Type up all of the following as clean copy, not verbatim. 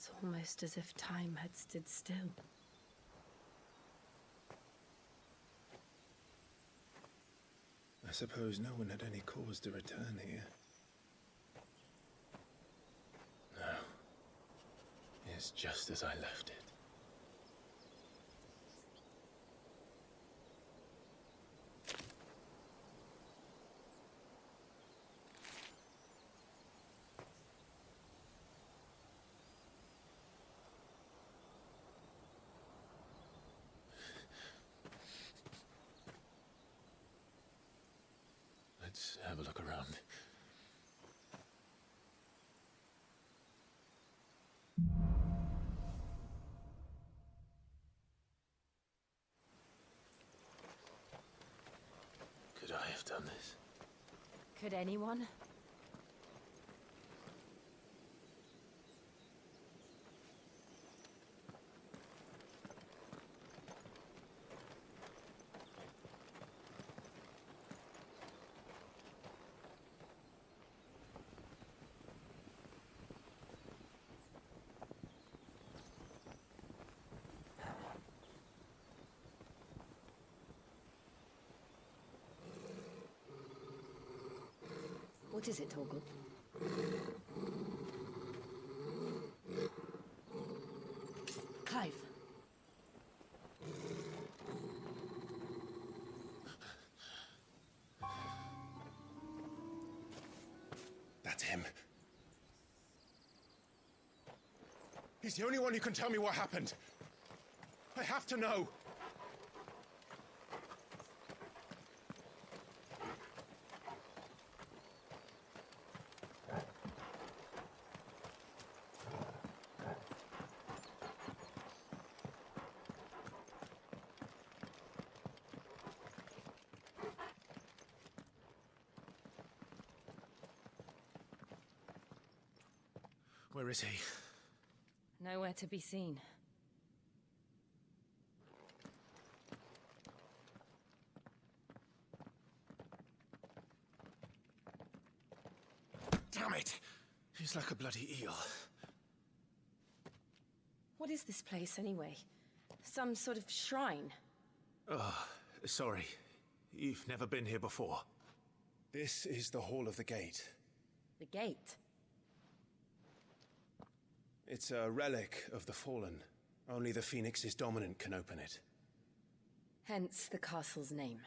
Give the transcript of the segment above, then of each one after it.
It's almost as if time had stood still. I suppose no one had any cause to return here. No. It's just as I left it. Let's have a look around. Could I have done this? Could anyone? What is it, Torgal? Clive. That's him. He's the only one who can tell me what happened. I have to know. Where is he? Nowhere to be seen. Damn it! He's like a bloody eel. What is this place, anyway? Some sort of shrine? Oh, sorry. You've never been here before. This is the Hall of the Gate. The gate? It's a relic of the Fallen. Only the Phoenix's dominant can open it. Hence the castle's name.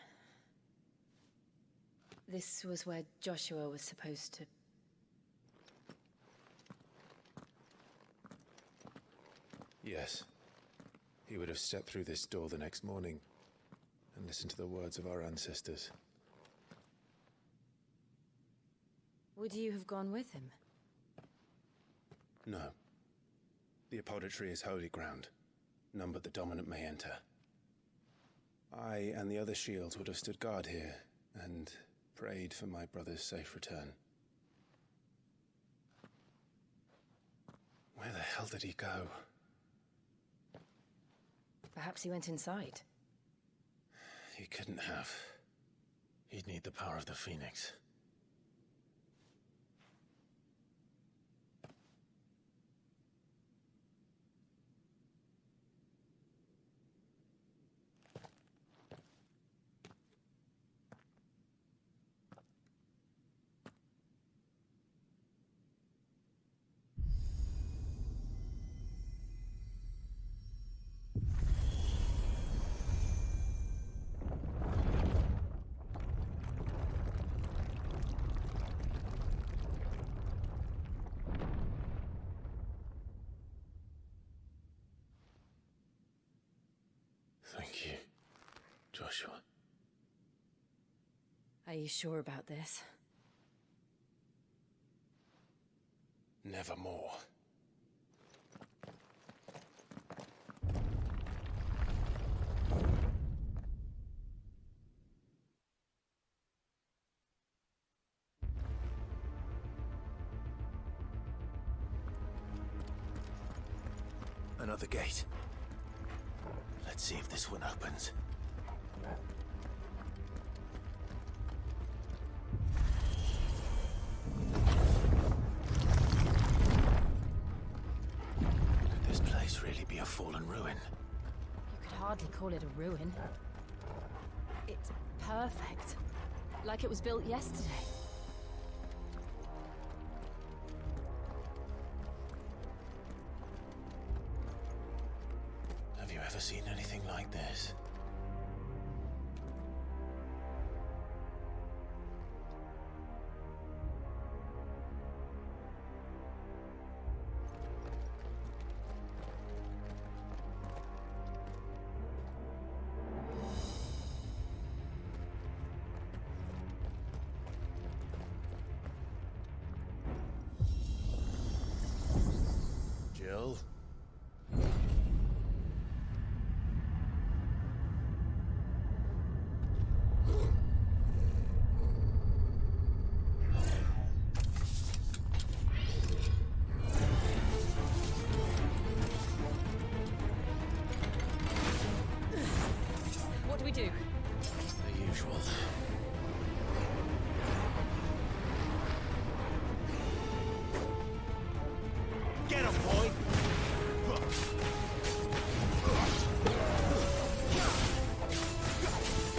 This was where Joshua was supposed to... Yes. He would have stepped through this door the next morning and listened to the words of our ancestors. Would you have gone with him? No. The apodatory is holy ground. None but the dominant may enter. I and the other shields would have stood guard here and prayed for my brother's safe return. Where the hell did he go? Perhaps he went inside. He couldn't have. He'd need the power of the Phoenix. Thank you, Joshua. Are you sure about this? Nevermore. Another gate. Let's see if this one opens. fallen ruin. You could hardly call it a ruin. It's perfect. Like it was built yesterday. Have you ever seen anything like this? Jill? What do we do? The usual. Get him, boy!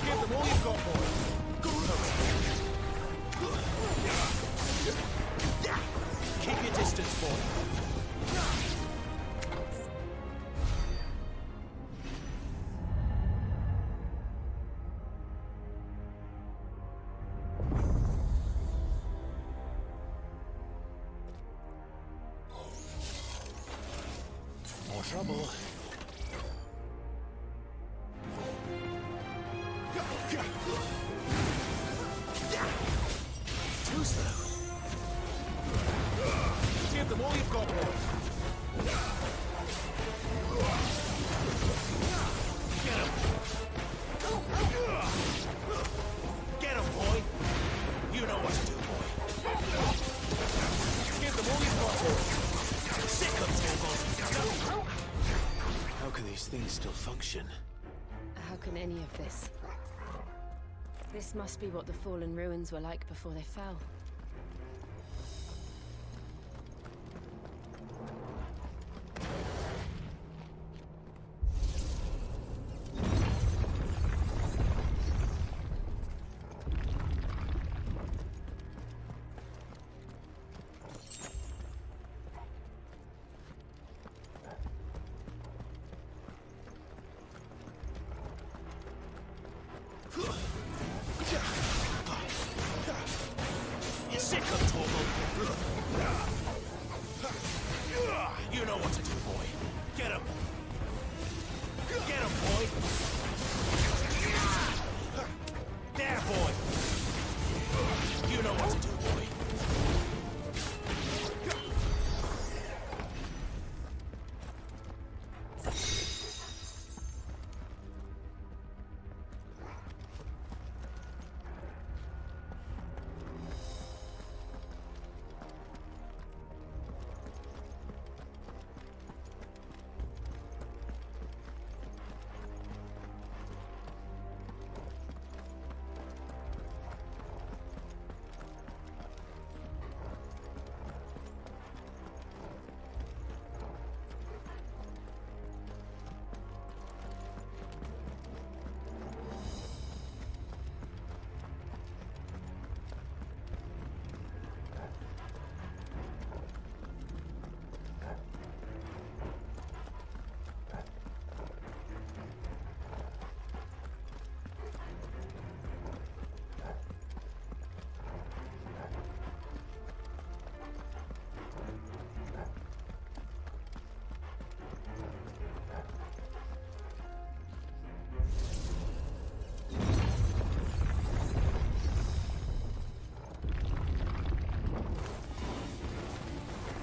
Give them all you've got, boy! Keep your distance, boy! More trouble. Too slow. Give them all you've got, boy! Get him! Get him, boy! You know what to do, boy! Give them all you've got, boy! Sick of Torvald! How can these things still function? How can any of this? This must be what the fallen ruins were like before they fell. You're sick of Torvald! You know what to do, boy! Get him! Get him, boy! There, boy! You know what to do, boy!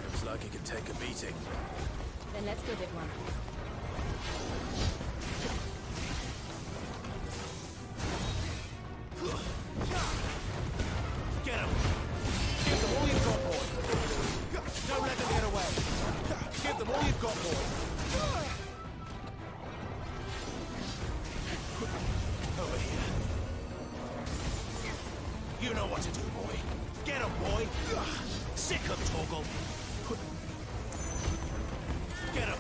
Looks like it could take a beating. Then let's give it one. Get him! Give them all you've got, boy! Don't let them get away! Give them all you've got, boy! Over here. You know what to do, boy! Get him, boy! Sick of Torgal! Get him!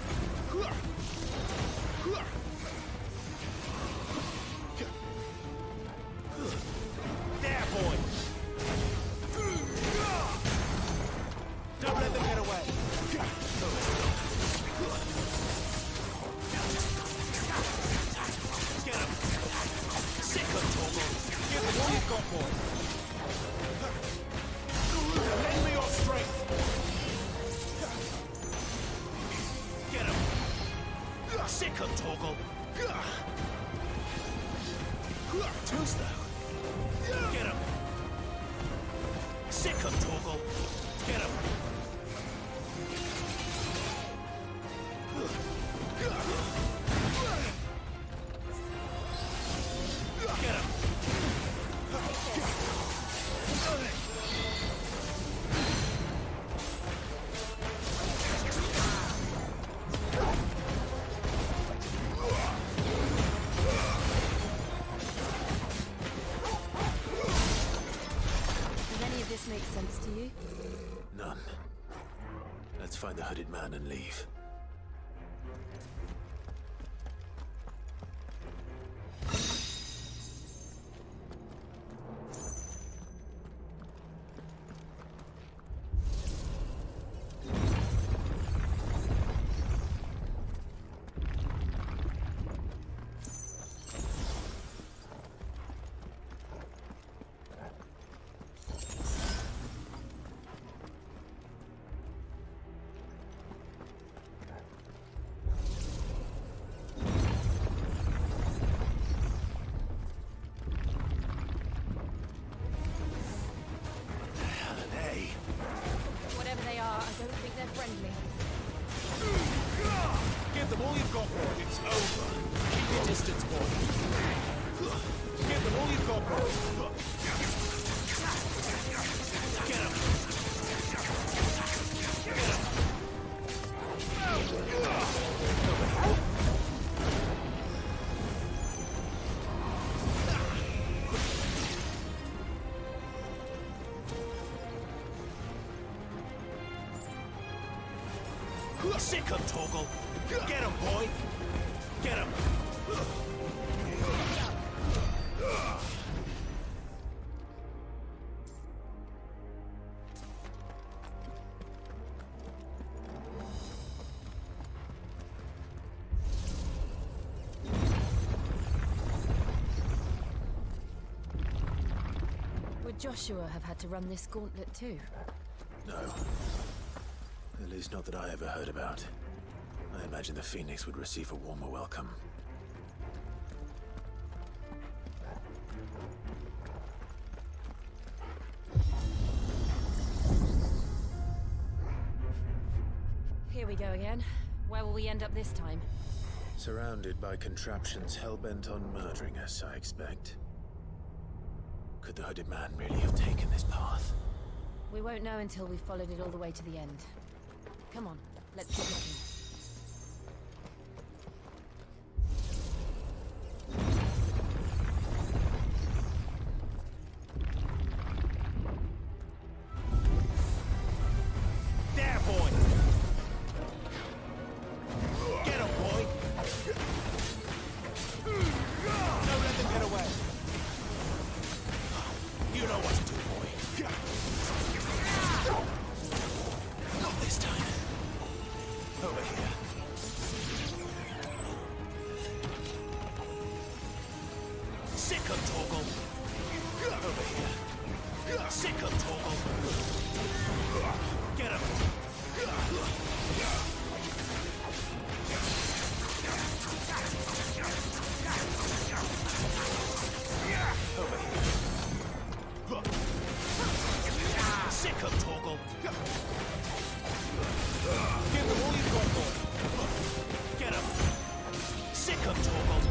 Give them all you've got, boy. Lend me your strength. Get him. Sick him, Torgal. Tombstone. Get him. Sick him, Torgal. Get him. Get him. Does any of this make sense to you? None. Let's find the hooded man and leave. Whatever they are, I don't think they're friendly. Give them all you've got, boy. It's over. Keep your distance, boy. Give them all you've got, boy. Get him. Sick him, Torgal. Get him, boy. Get him. Would Joshua have had to run this gauntlet too? No. At least not that I ever heard about. I imagine the Phoenix would receive a warmer welcome. Here we go again. Where will we end up this time? Surrounded by contraptions hell-bent on murdering us, I expect. Could the hooded man really have taken this path? We won't know until we've followed it all the way to the end. Come on, let's keep looking. There, boy. Get him, boy. Don't let them get away. You know what to do, boy. Not this time. Over here. Sick him, Torgal. Over here. Sick him, Torgal. Get him. Over here. Sick him, Torgal. Give them all you've got, boy. Get him. Sick him, Torgal.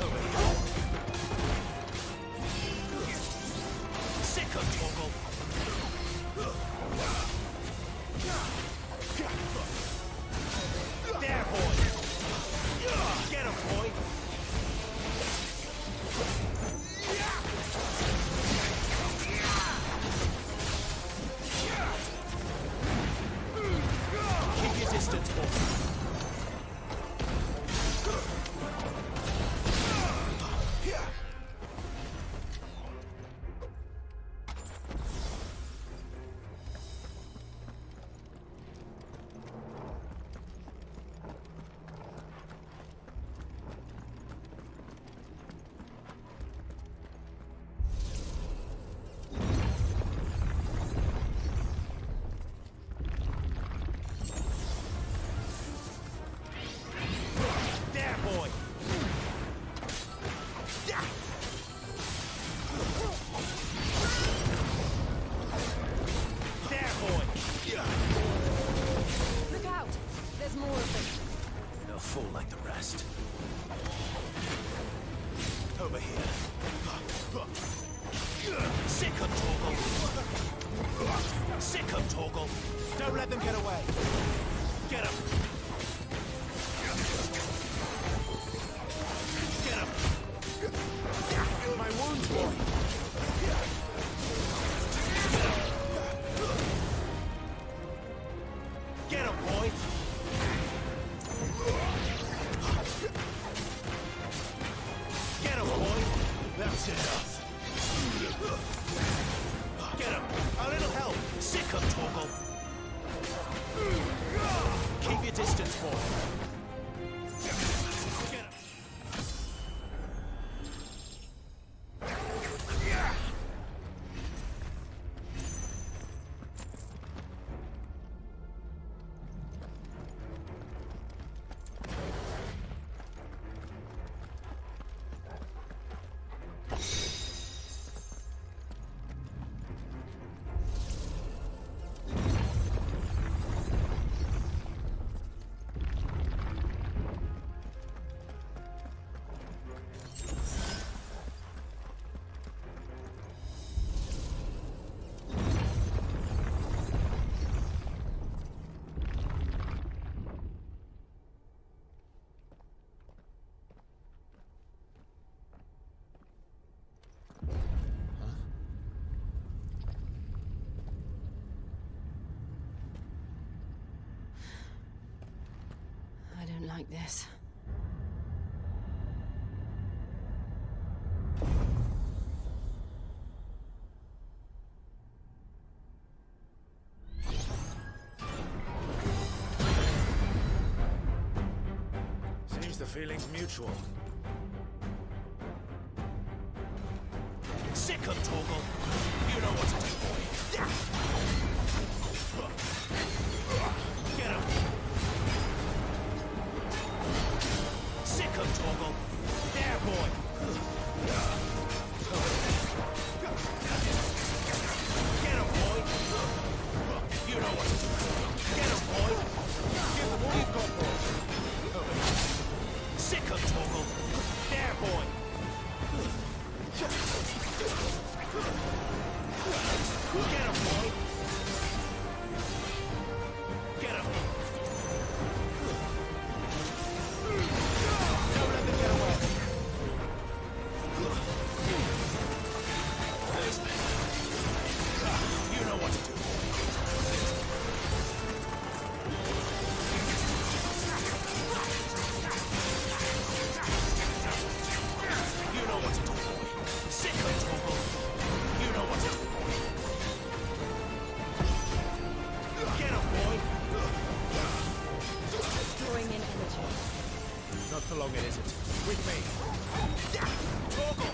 Over here. Sick him, Torgal. Over here. Sick 'em, Torgal. Sick 'em, Torgal. Don't let them get away. Get 'em. Get 'em. My wounds, boy. Get 'em, boy. Get 'em, boy. That's enough. Get 'em. A little help. Sick 'em, Torgal. Keep your distance, boy. Get 'em. I don't like this. Seems the feeling's mutual. Sick 'em, Torgal. You know what to do, boy. Get 'em. Sick 'em, Torgal. There, boy. Get 'em, boy. You know what to do. Get 'em, boy. Give them all you've got, boy. Sick 'em, Torgal. There, boy. Get 'em, boy. Get 'em. Don't let them get away. You know what to do. You know what to do, boy. Sick 'em, Torgal. You know what to do, boy. Get 'em, boy. Drawing in energy. Not for long, it isn't. With me. Torgal!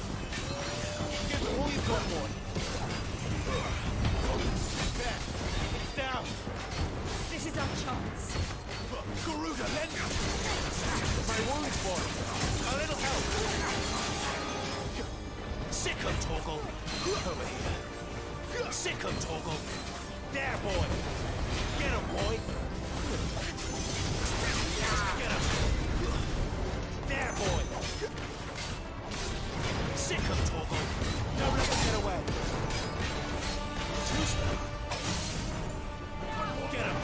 Give them all you've got, boy. There. Down. This is our chance. Garuda, lend me. My wounds, boy. A little help. Sick 'em, Torgal. Over here. Sick 'em, Torgal. There, boy. Get 'em, boy. Get 'em. There, boy. Sick 'em, Torgal. Don't let them get away. Too slow. Get 'em.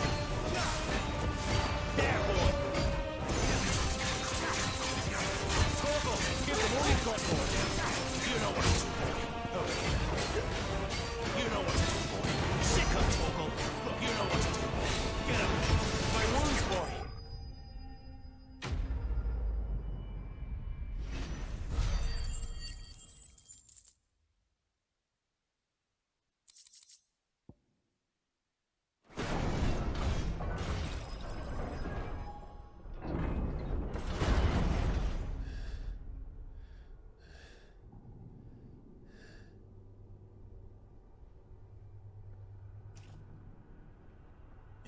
There, boy. Torgal, give them all you've got, boy. You know what to do, boy. Over here. You know what to do, boy. Sick 'em, Torgal. You know what to do, boy. Get 'em. My wounds, boy.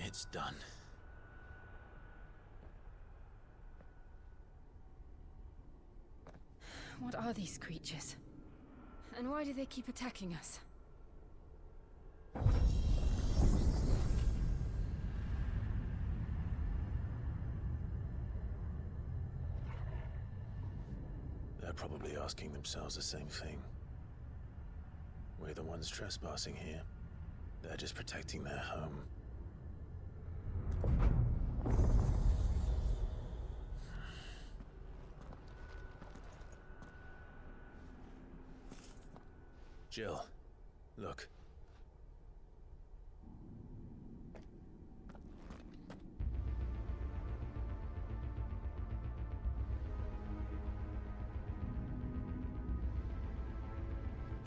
It's done. What are these creatures? And why do they keep attacking us? They're probably asking themselves the same thing. We're the ones trespassing here. They're just protecting their home. Jill, look.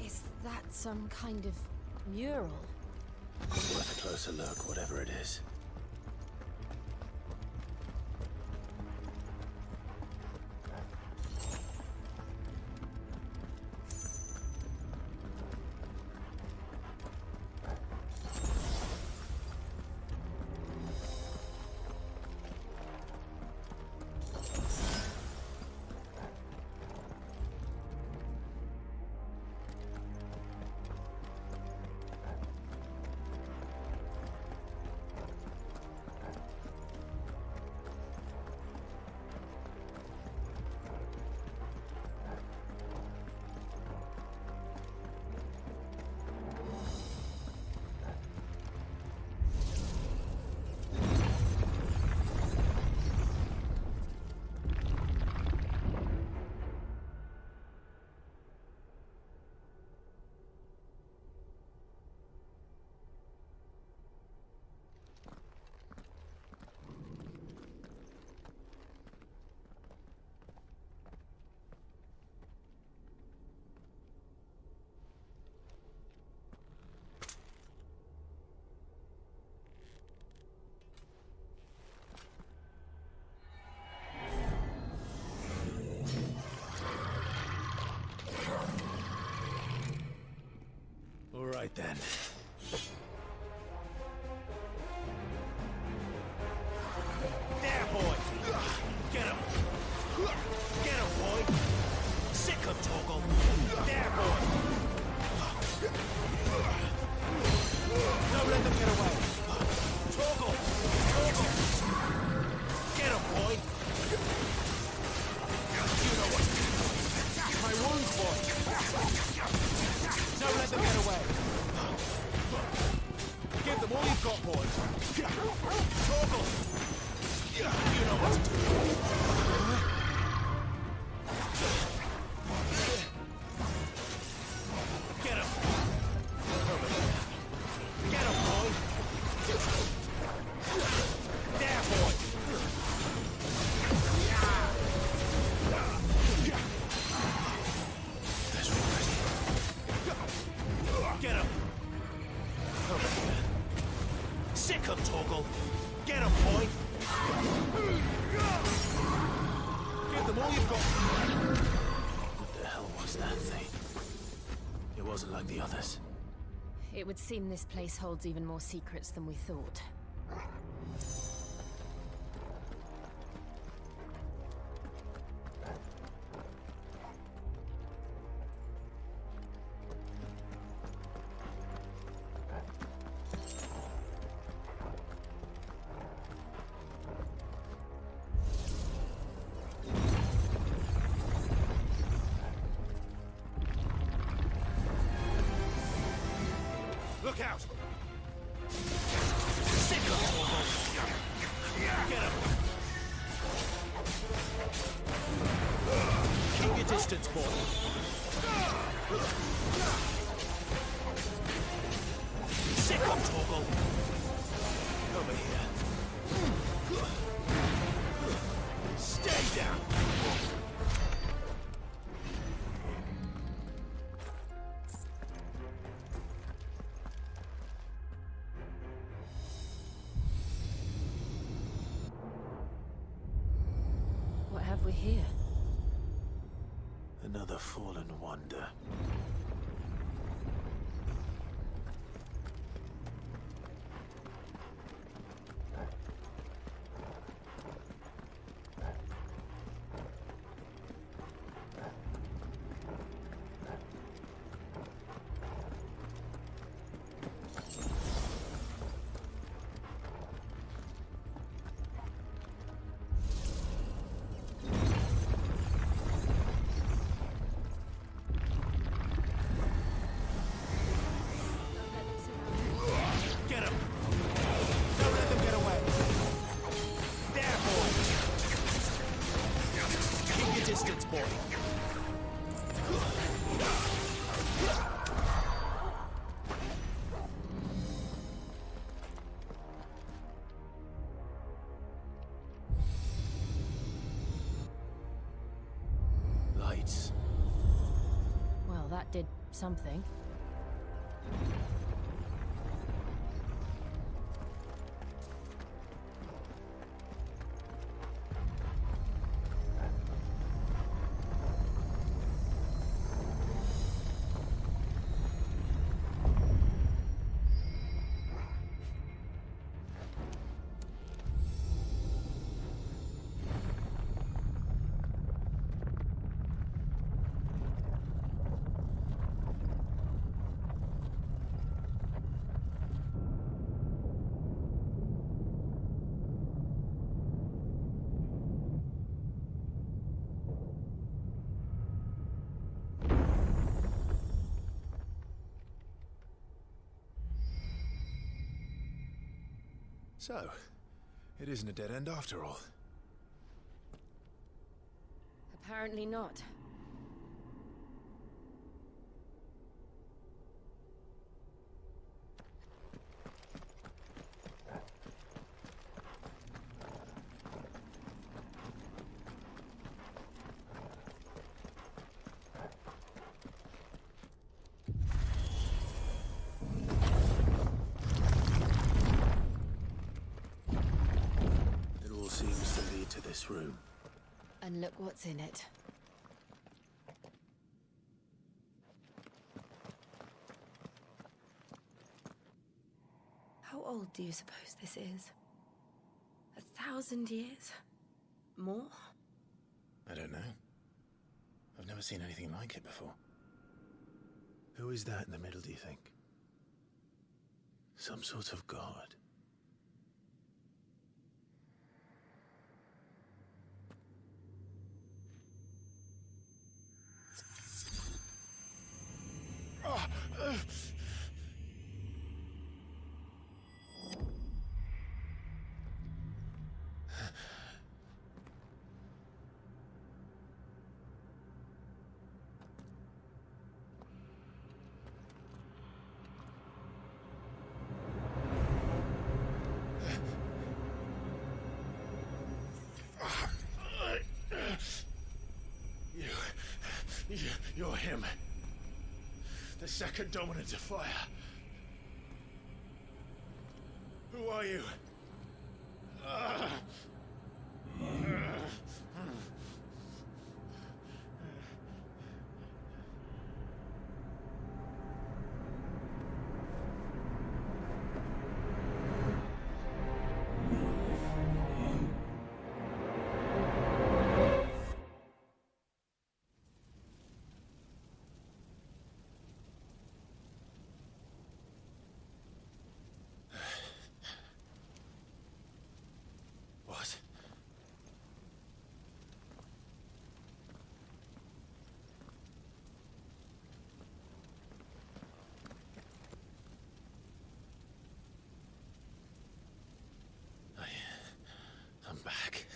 Is that some kind of mural? It's worth a closer look, whatever it is. All right then. There, boy! Get him! Get him, boy! Sick him, Torgal! There, boy! Don't let them get away! Torgal! Torgal! Get him, boy! You know what? My wounds, boy! Don't let them get away! Give them all you've got, boy! Torgal! You know what to do. Get him! Over here. Get him, boy! There, boy! That's right. Get him! Over here. Sick him, Torgal! Get him, boy! Give them all you've got. What the hell was that thing? It wasn't like the others. It would seem this place holds even more secrets than we thought. Look out! Sick of Torgal! Get him! Keep your distance, boy. Sick of Torgal! Over here. Stay down! What have we here? Another fallen wonder. that did something. So, it isn't a dead end after all. Apparently not. It all seems to lead to this room. And look what's in it. How old do you suppose this is? 1,000 years? More? I don't know. I've never seen anything like it before. Who is that in the middle, do you think? Some sort of god? You're him. The second dominant of fire. Who are you? What? I'm back.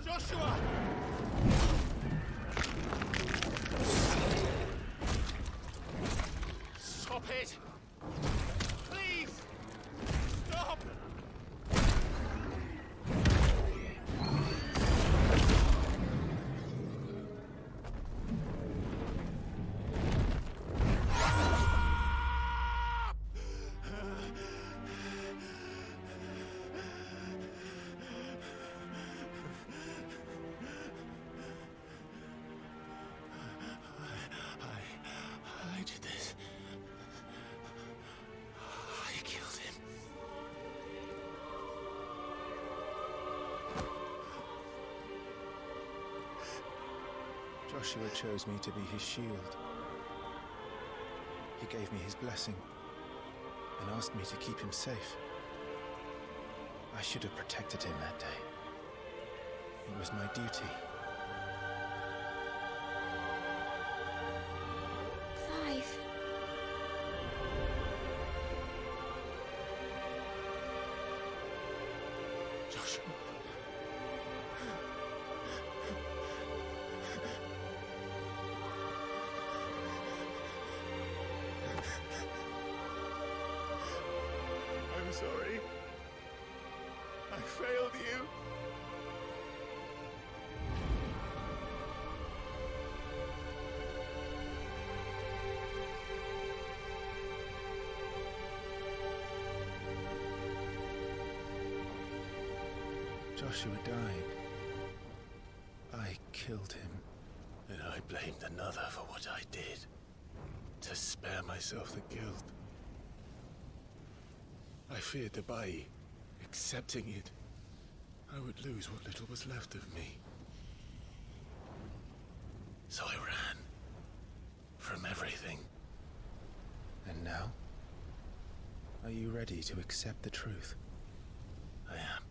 Joshua! Stop it! Please! Stop! I did this. I killed him. Joshua chose me to be his shield. He gave me his blessing and asked me to keep him safe. I should have protected him that day. It was my duty. Clive. Joshua. I'm sorry. I failed you. Joshua died. I killed him. And I blamed another for what I did. To spare myself the guilt. I feared that by accepting it, I would lose what little was left of me. So I ran. From everything. And now? Are you ready to accept the truth? I am.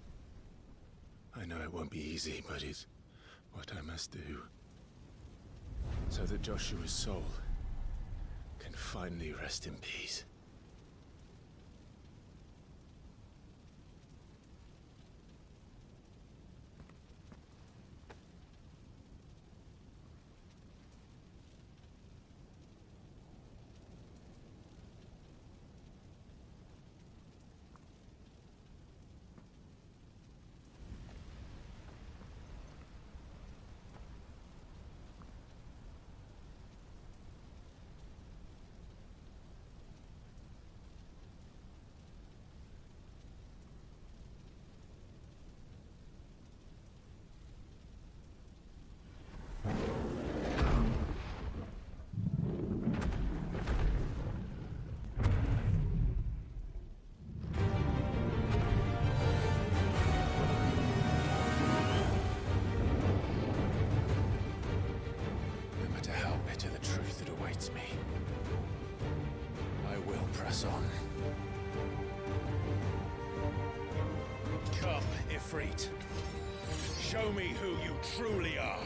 I know it won't be easy, but it's what I must do. So that Joshua's soul can finally rest in peace. Me. I will press on. Come, Ifrit. Show me who you truly are.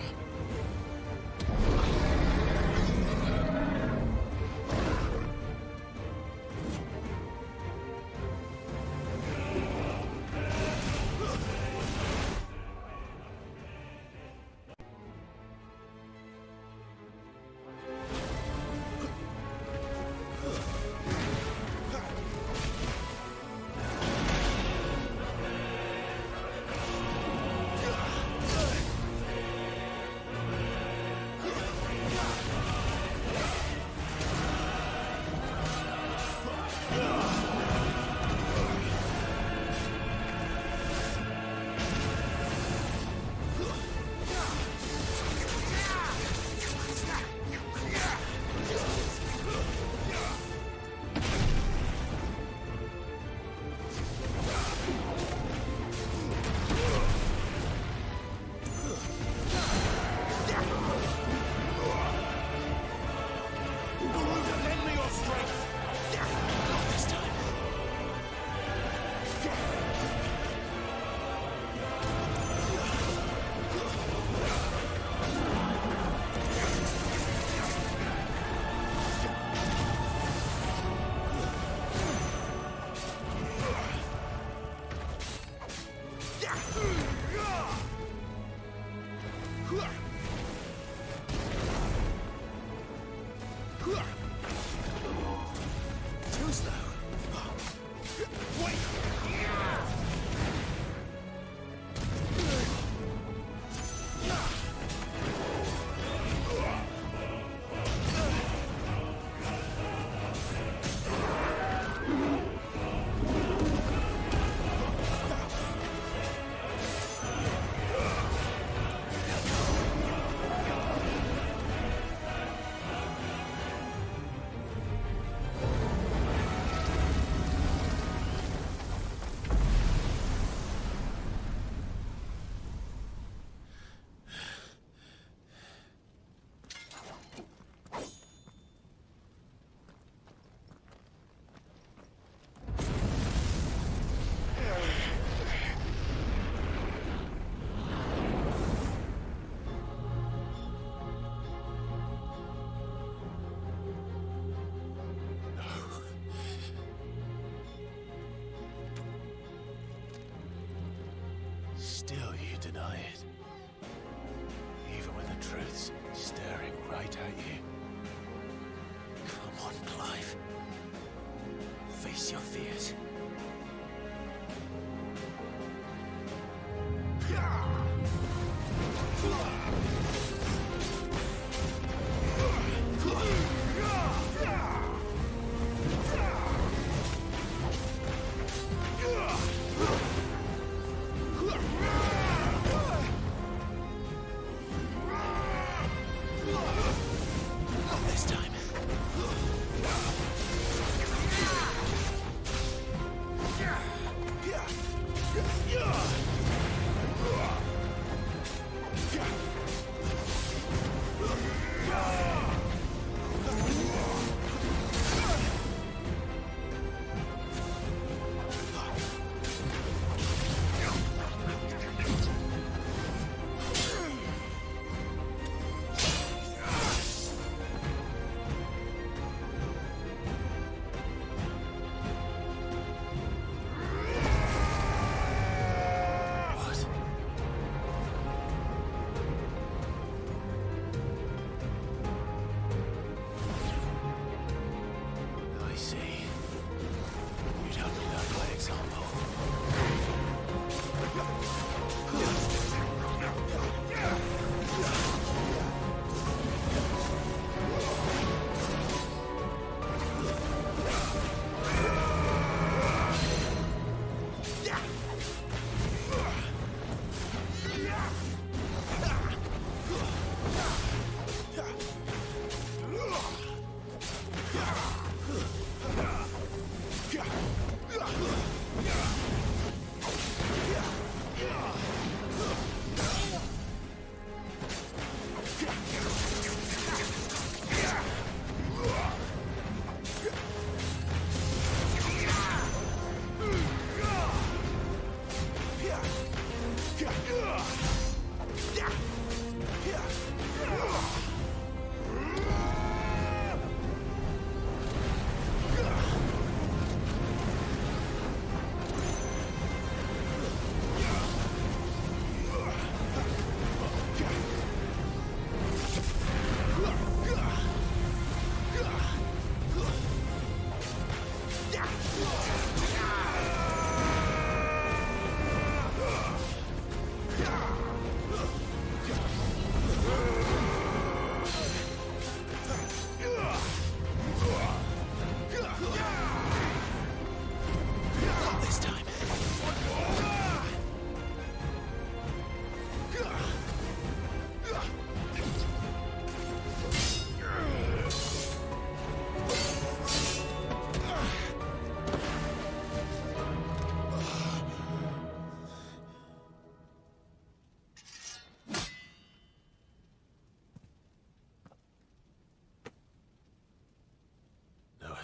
Still you deny it. Even when the truth's staring right at you. Come on, Clive. Face your fears.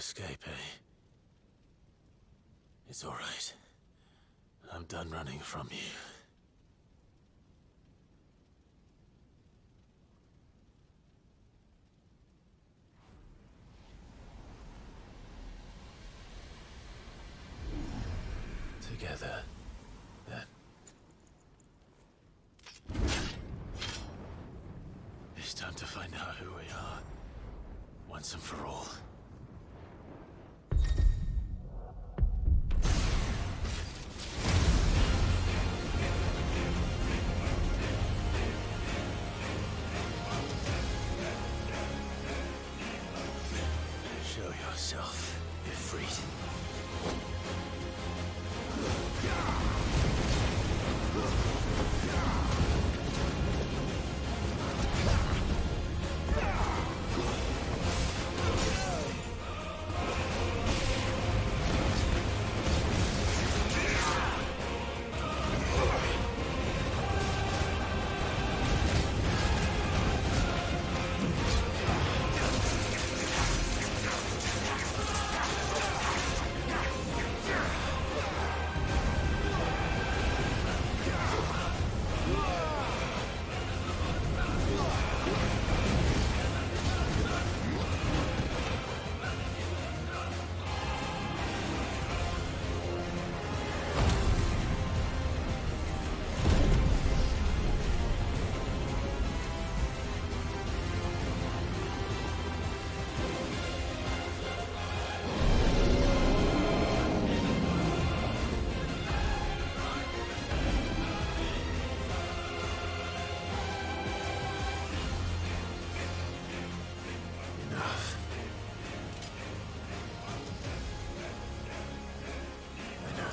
escape, eh? It's all right. I'm done running from you. Together, then. It's time to find out who we are, once and for all. Show yourself, Ifrit.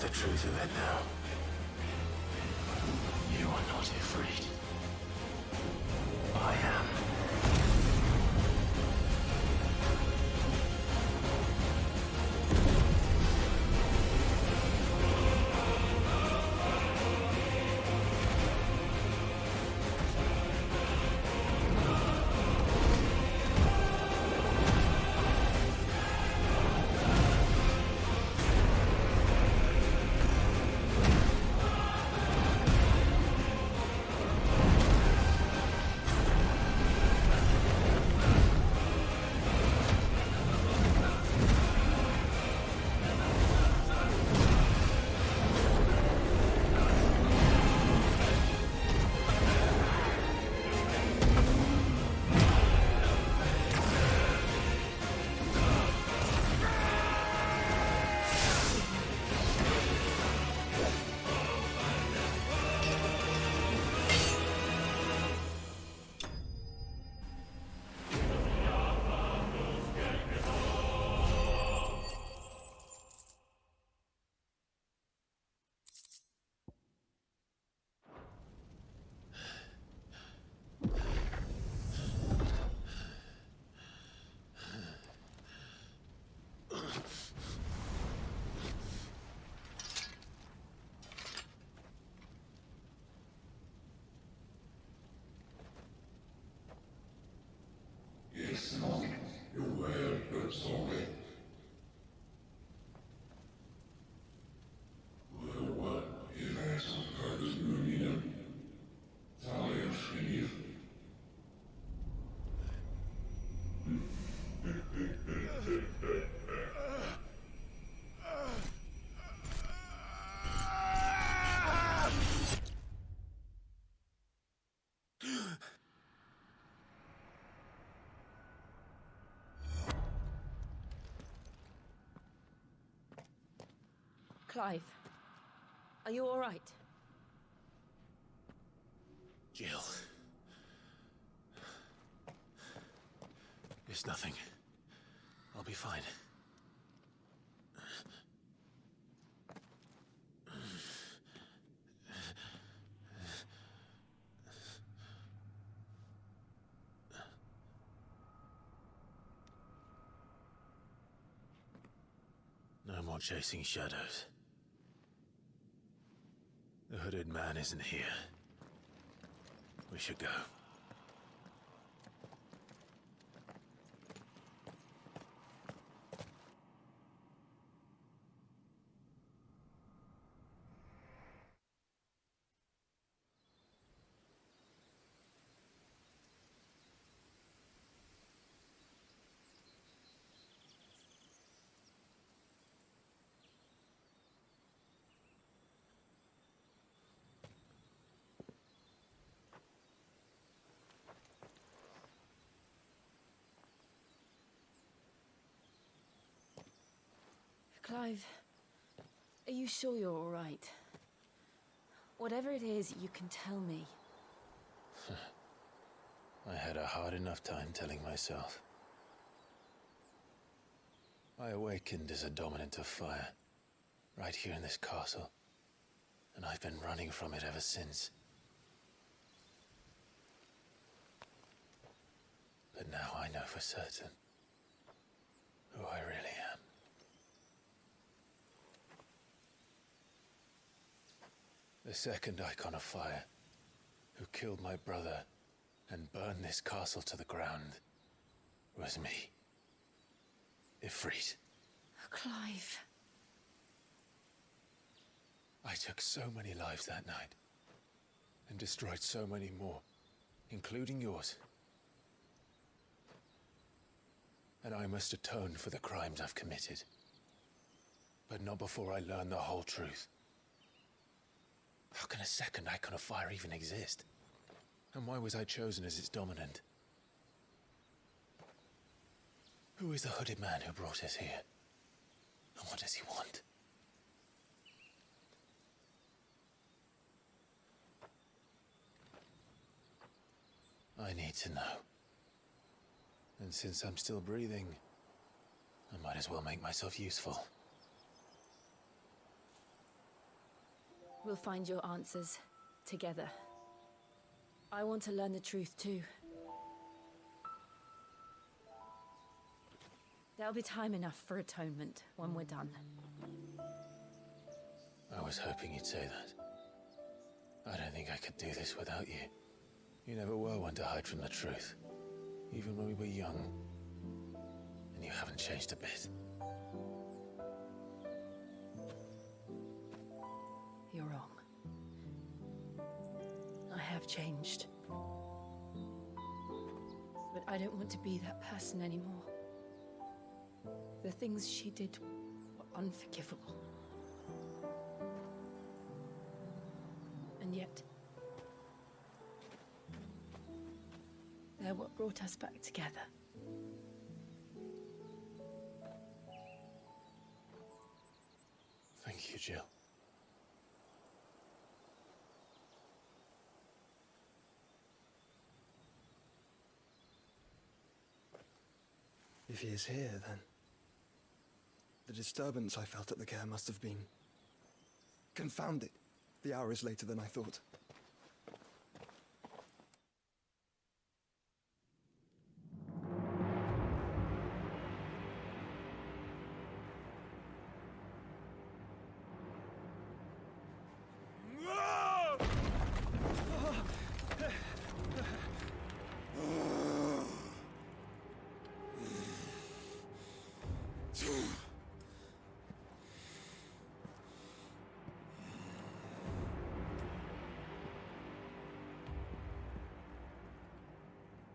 The truth of it now. You are not afraid. I am. Clive, are you all right? Jill. It's nothing. I'll be fine. No more chasing shadows. The hooded man isn't here. We should go. Clive, are you sure you're all right? Whatever it is, you can tell me. I had a hard enough time telling myself. I awakened as a dominant of fire, right here in this castle, and I've been running from it ever since. But now I know for certain who I really am. The second icon of fire, who killed my brother and burned this castle to the ground, was me. Ifrit. Clive. I took so many lives that night, and destroyed so many more, including yours. And I must atone for the crimes I've committed. But not before I learn the whole truth. How can a second icon of fire even exist? And why was I chosen as its dominant? Who is the hooded man who brought us here? And what does he want? I need to know. And since I'm still breathing, I might as well make myself useful. We'll find your answers together. I want to learn the truth too. There'll be time enough for atonement when we're done. I was hoping you'd say that. I don't think I could do this without you. You never were one to hide from the truth, even when we were young. And you haven't changed a bit. You're wrong. I have changed. But I don't want to be that person anymore. The things she did were unforgivable. And yet, they're what brought us back together. Thank you, Jill. If he is here, then the disturbance I felt at the care must have been confounded. The hour is later than I thought.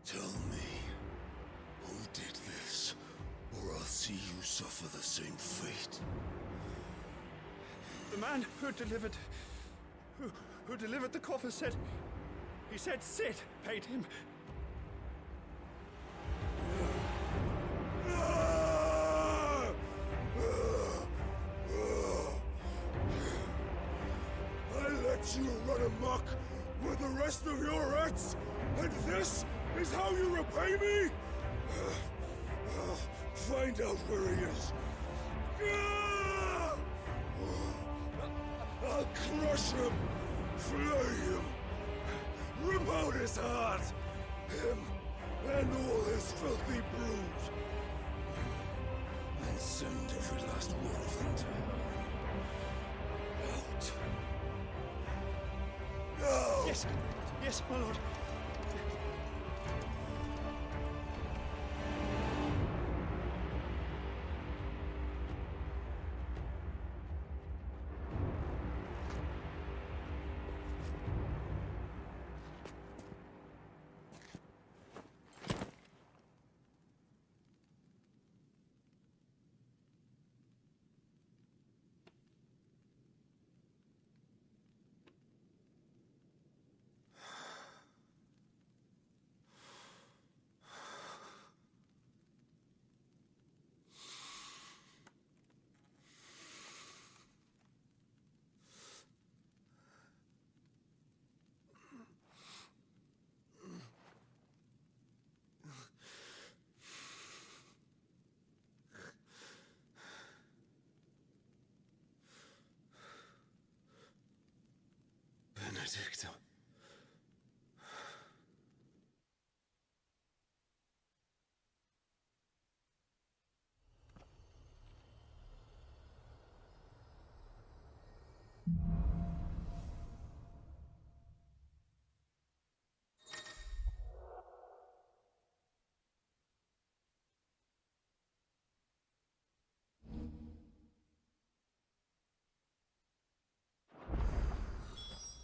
Tell me, who did this, or I'll see you suffer the same fate. The man who delivered the coffer said... He said Sid paid him. I let you run amok with the rest of your rats, and this is how you repay me? Find out where he is. I'll crush him, flay him, rip out his heart, him and all his filthy brood, and send every last one of them to hell. Out. No! Yes, yes, my lord. Benedicto.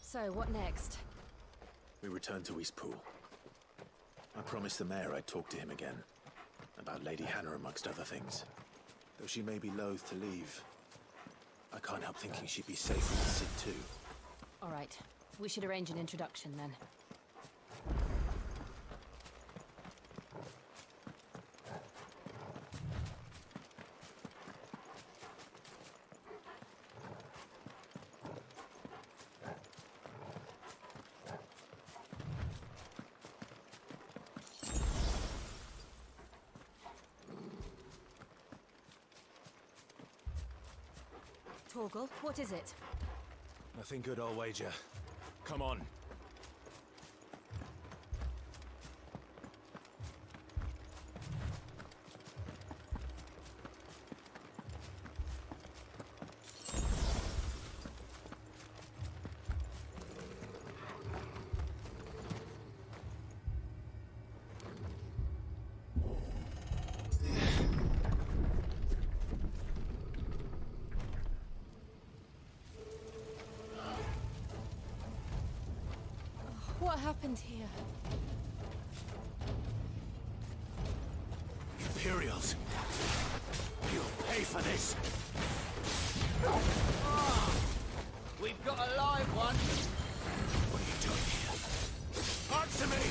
So, what next? We return to Eastpool. I promised the mayor I'd talk to him again. About Lady Hannah amongst other things. Though she may be loath to leave, I can't help thinking she'd be safer with Sid too. Alright, we should arrange an introduction then. Torgal, what is it? Nothing good, I'll wager. Come on. What happened here? Imperials! You'll pay for this! We've got a live one. What are you doing here? Answer me!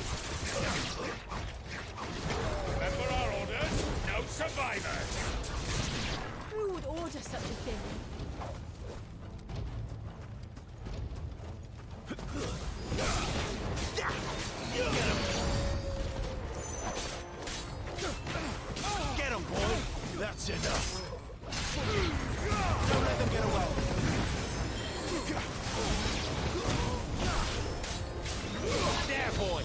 Remember our orders? No survivors! Who would order such a thing? Get him, boy! That's enough! Don't let them get away! There, boy!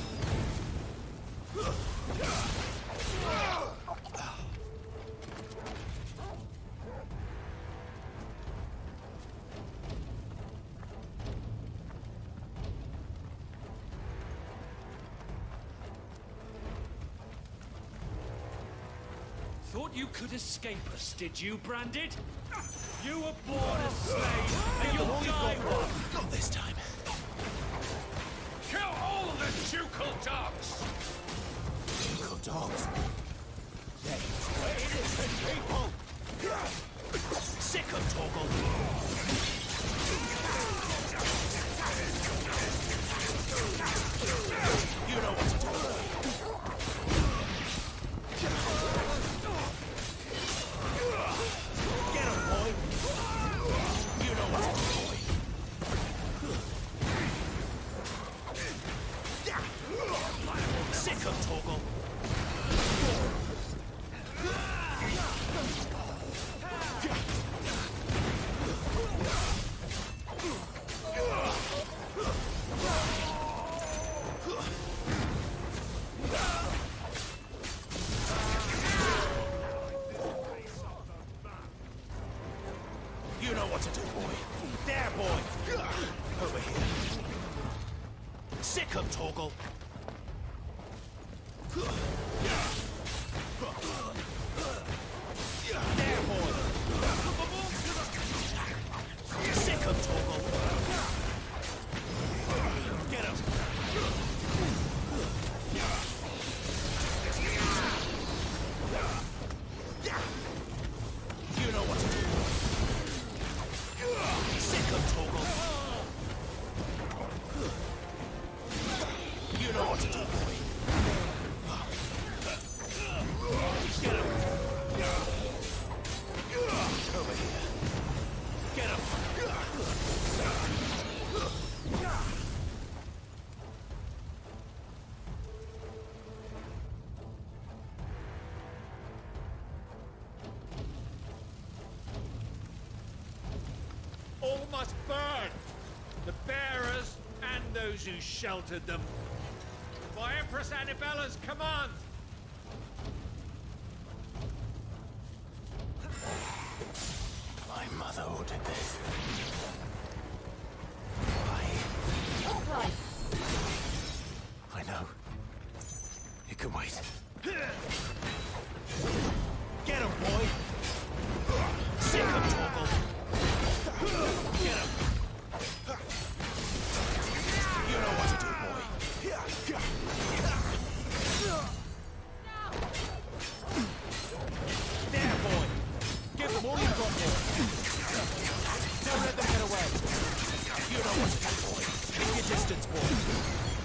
Thought you could escape us, did you, Branded? You were born a slave, and you'll die one! Not this time. Kill all the ducal dogs! Ducal dogs. Innocent people! Sick of Torgal! You know what to do. Get him, boy! You know what to do, boy. Sick of Torgal! You know what to do, boy. There, boy! Over here. Sick of Torgal! There, boy! Sick of Torgal! Get him! You know what to do. Sick of Torgal! You know what to do, boy. Get him! Over here. Get him! All must burn! The bearers and those who sheltered them. By Empress Annibella's command! My mother ordered this. I know. It can wait. Get him, boy! Sick him, Torgal! Get him! You know what to do, boy. There, boy! Give them all you've got, boy! Don't let them get away! You know what to do, boy. Keep your distance, boy.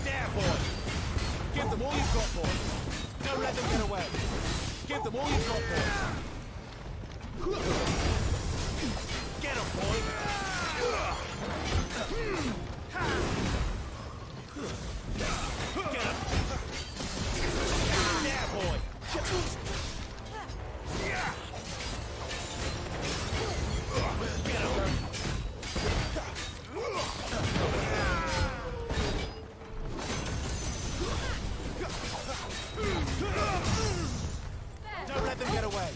There, boy! Give them all you've got, boy. Don't let them get away. Give them all you've got, boy. Get him, boy. Get him. There, boy. Get him. Don't let them get away.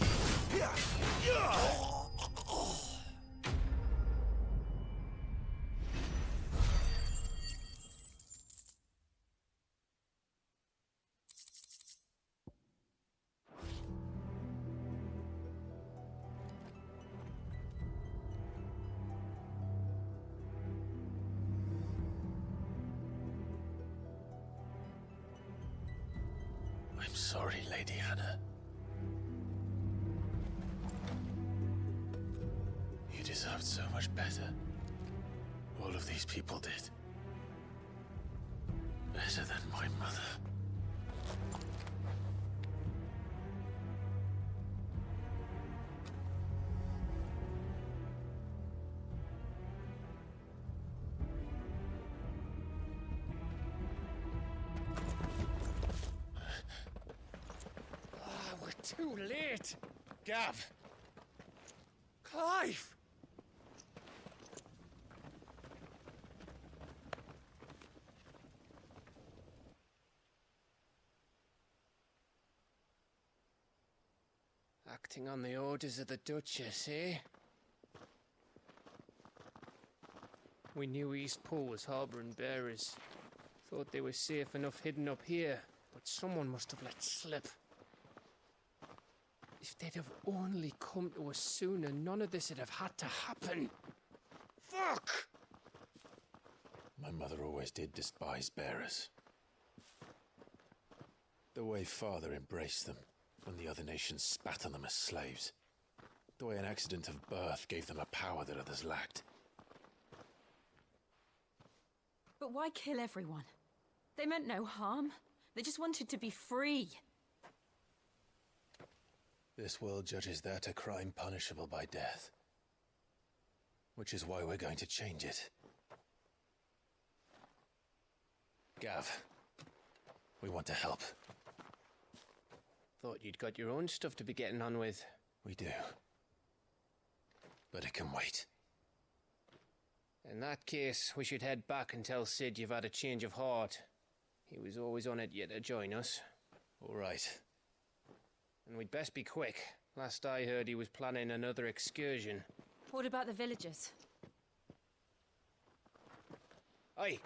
I'm sorry, Lady Hannah. You deserved so much better. All of these people did. Better than my mother. We're too late. Gav. Clive. Acting on the orders of the Duchess, eh? We knew East Pool was harbouring bearers. Thought they were safe enough hidden up here, but someone must have let slip. If they'd have only come to us sooner, none of this would have had to happen. Fuck! My mother always did despise bearers. The way Father embraced them when the other nations spat on them as slaves. The way an accident of birth gave them a power that others lacked. But why kill everyone? They meant no harm. They just wanted to be free. This world judges that a crime punishable by death. Which is why we're going to change it. Gav, we want to help. Thought you'd got your own stuff to be getting on with. We do. But it can wait. In that case, we should head back and tell Sid you've had a change of heart. He was always on it yet to join us. All right. And we'd best be quick. Last I heard, he was planning another excursion. What about the villagers? Aye.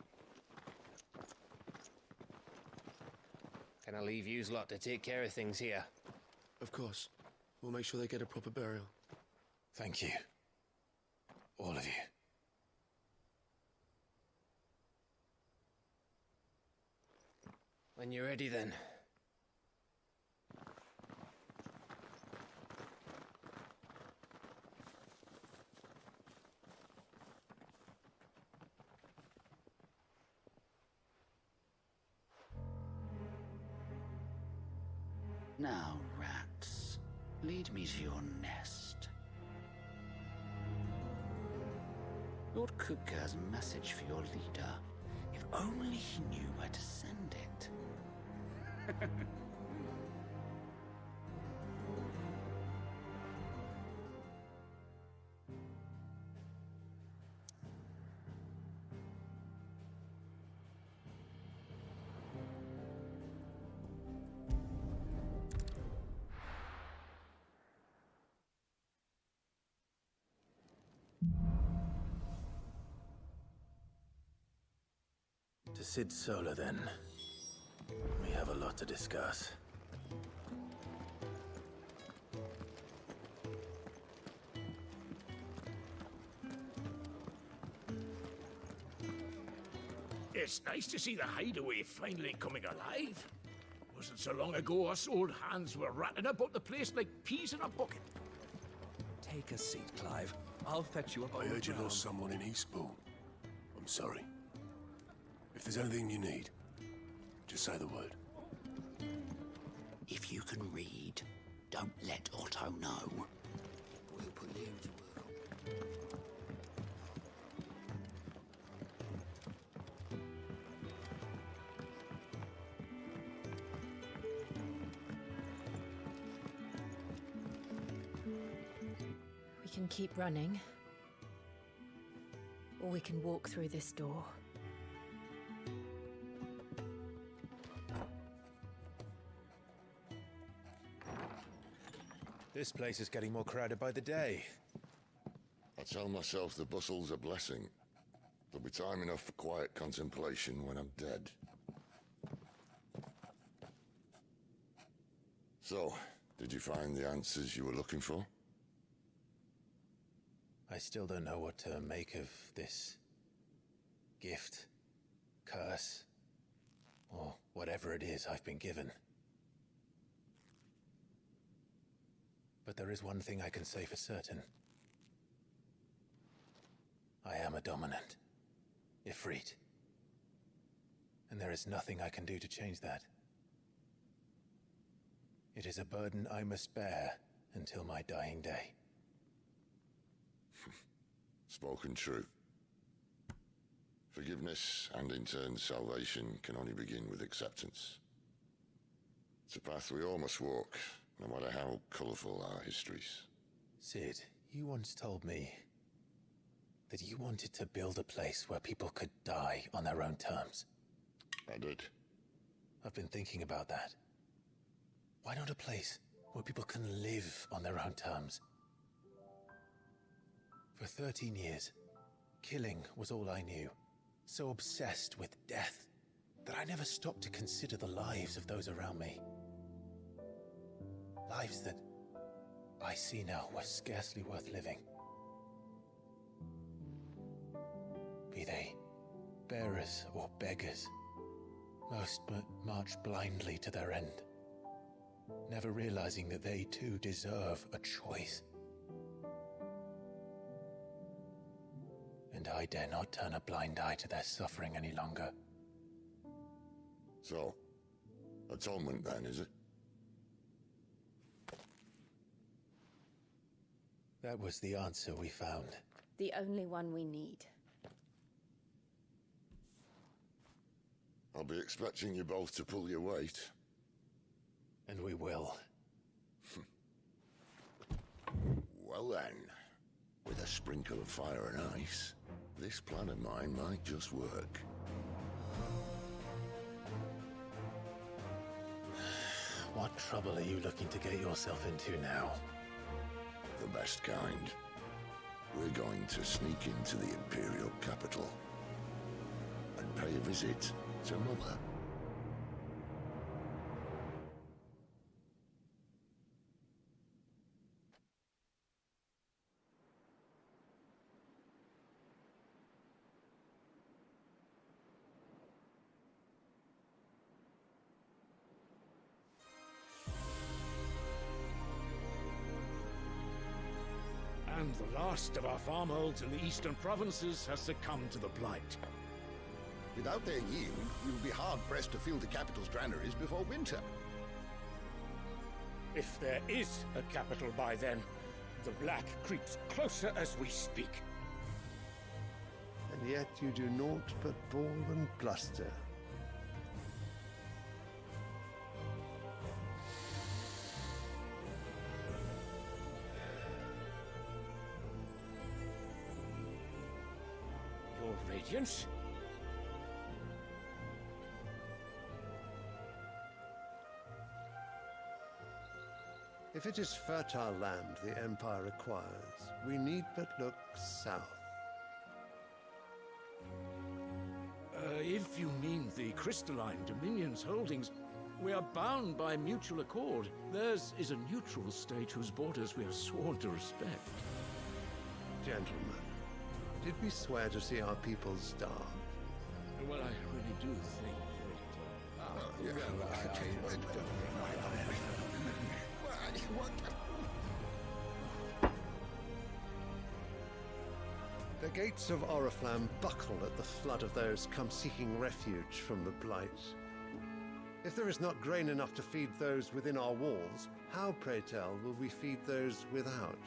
Can I leave yous lot to take care of things here? Of course. We'll make sure they get a proper burial. Thank you. All of you. When you're ready, then. Now, rats, lead me to your nest. Lord Kupka has a message for your leader. If only he knew where to send it. To Sid Solar, then. We have a lot to discuss. It's nice to see the hideaway finally coming alive. Wasn't so long ago us old hands were ratting about the place like peas in a bucket. Take a seat, Clive. I'll fetch you up. I heard you lost someone in Eastbourne. I'm sorry. If there's anything you need, just say the word. If you can read, don't let Otto know. We'll put you to work. We can keep running. Or we can walk through this door. This place is getting more crowded by the day. I tell myself the bustle's a blessing. There'll be time enough for quiet contemplation when I'm dead. So, did you find the answers you were looking for? I still don't know what to make of this gift, curse, or whatever it is I've been given. But there is one thing I can say for certain. I am a dominant, Ifrit. And there is nothing I can do to change that. It is a burden I must bear until my dying day. Spoken true. Forgiveness and in turn salvation can only begin with acceptance. It's a path we all must walk, no matter how colourful our histories. Sid, you once told me that you wanted to build a place where people could die on their own terms. I did. I've been thinking about that. Why not a place where people can live on their own terms? For 13 years, killing was all I knew. So obsessed with death that I never stopped to consider the lives of those around me. Lives that I see now were scarcely worth living. Be they bearers or beggars, most march blindly to their end, never realizing that they too deserve a choice. And I dare not turn a blind eye to their suffering any longer. So, atonement then, is it? That was the answer we found. The only one we need. I'll be expecting you both to pull your weight. And we will. Well then, with a sprinkle of fire and ice, this plan of mine might just work. What trouble are you looking to get yourself into now? The best kind. We're going to sneak into the Imperial capital and pay a visit to Mother. And the last of our farmholds in the eastern provinces has succumbed to the blight. Without their yield, we will be hard-pressed to fill the capital's granaries before winter. If there is a capital by then, the black creeps closer as we speak. And yet you do naught but bawl and bluster. Your Radiance? If it is fertile land the Empire requires, we need but look south. If you mean the crystalline Dominion's holdings, we are bound by mutual accord. Theirs is a neutral state whose borders we are sworn to respect. Gentlemen, did we swear to see our people starve? Well, I really do think The gates of Oriflamme buckle at the flood of those come seeking refuge from the Blight. If there is not grain enough to feed those within our walls, how, pray tell, will we feed those without?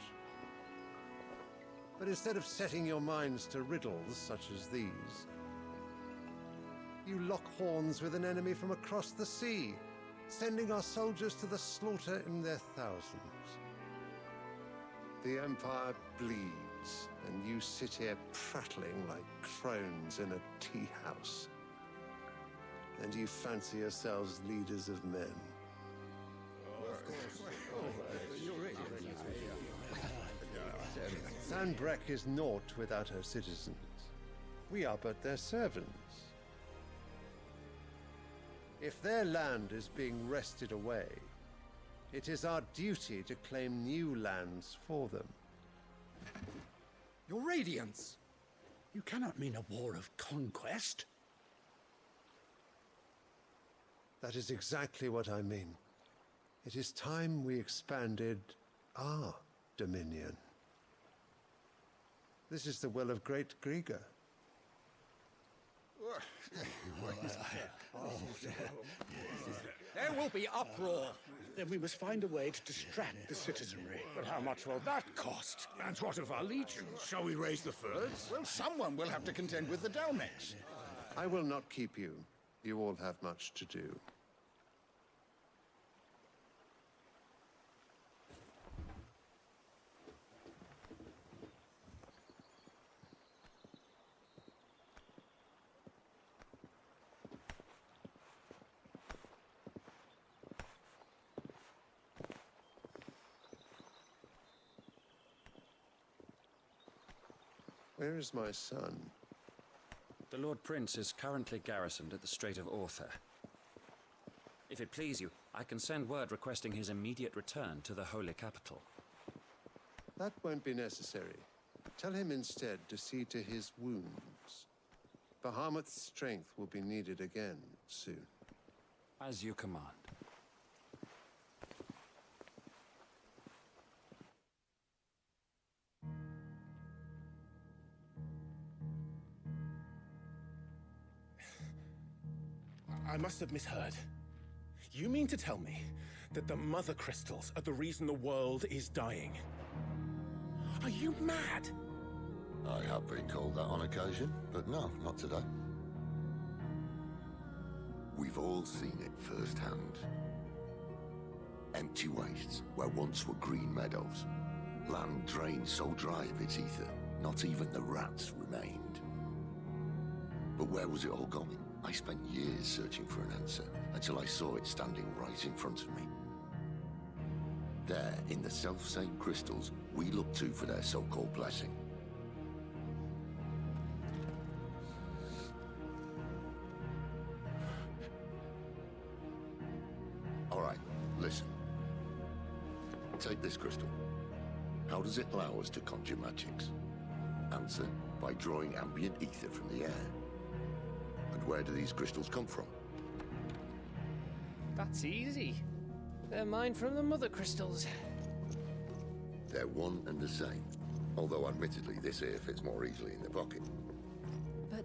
But instead of setting your minds to riddles such as these, you lock horns with an enemy from across the sea, sending our soldiers to the slaughter in their thousands. The Empire bleeds, and you sit here prattling like crones in a tea house. And you fancy yourselves leaders of men. Sandbreck is naught without her citizens. We are but their servants. If their land is being wrested away, it is our duty to claim new lands for them. Your Radiance! You cannot mean a war of conquest. That is exactly what I mean. It is time we expanded our dominion. This is the will of great Grieger. There will be uproar. Then we must find a way to distract the citizenry. But how much will that cost? And what of our legions? Shall we raise the furs? Well, someone will have to contend with the Dalmex. I will not keep you. You all have much to do. Where is my son? The Lord Prince is currently garrisoned at the Strait of Orther. If it please you, I can send word requesting his immediate return to the Holy Capital. That won't be necessary. Tell him instead to see to his wounds. Bahamut's strength will be needed again soon. As you command. I must have misheard. You mean to tell me that the Mother Crystals are the reason the world is dying? Are you mad? I have been called that on occasion, but no, not today. We've all seen it firsthand. Empty wastes where once were green meadows. Land drained so dry of its ether, not even the rats remained. But where was it all going? I spent years searching for an answer, until I saw it standing right in front of me. There, in the self-same crystals we look to for their so-called blessing. All right, listen. Take this crystal. How does it allow us to conjure magics? Answer, by drawing ambient ether from the air. And where do these crystals come from? That's easy. They're mine from the Mother Crystals. They're one and the same. Although admittedly this here fits more easily in the pocket. But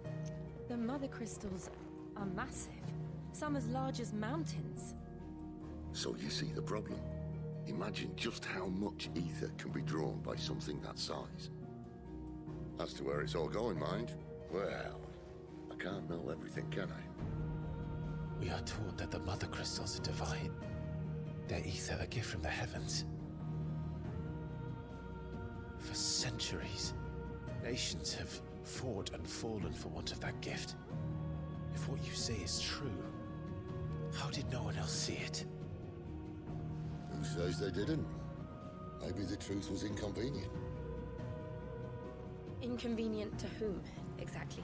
the Mother Crystals are massive. Some as large as mountains. So you see the problem. Imagine just how much ether can be drawn by something that size. As to where it's all going, mind, well, I can't know everything, can I? We are taught that the Mother Crystals are divine. Their ether a gift from the heavens. For centuries, nations have fought and fallen for want of that gift. If what you say is true, how did no one else see it? Who says they didn't? Maybe the truth was inconvenient. Inconvenient to whom, exactly?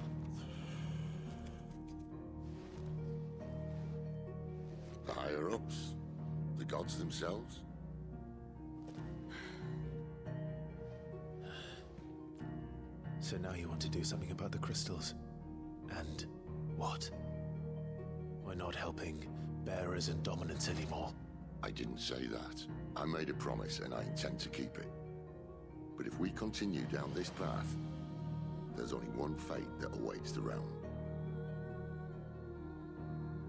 higher-ups? The gods themselves? So now you want to do something about the crystals. And what? We're not helping bearers and dominants anymore. I didn't say that. I made a promise and I intend to keep it. But if we continue down this path, there's only one fate that awaits the realm.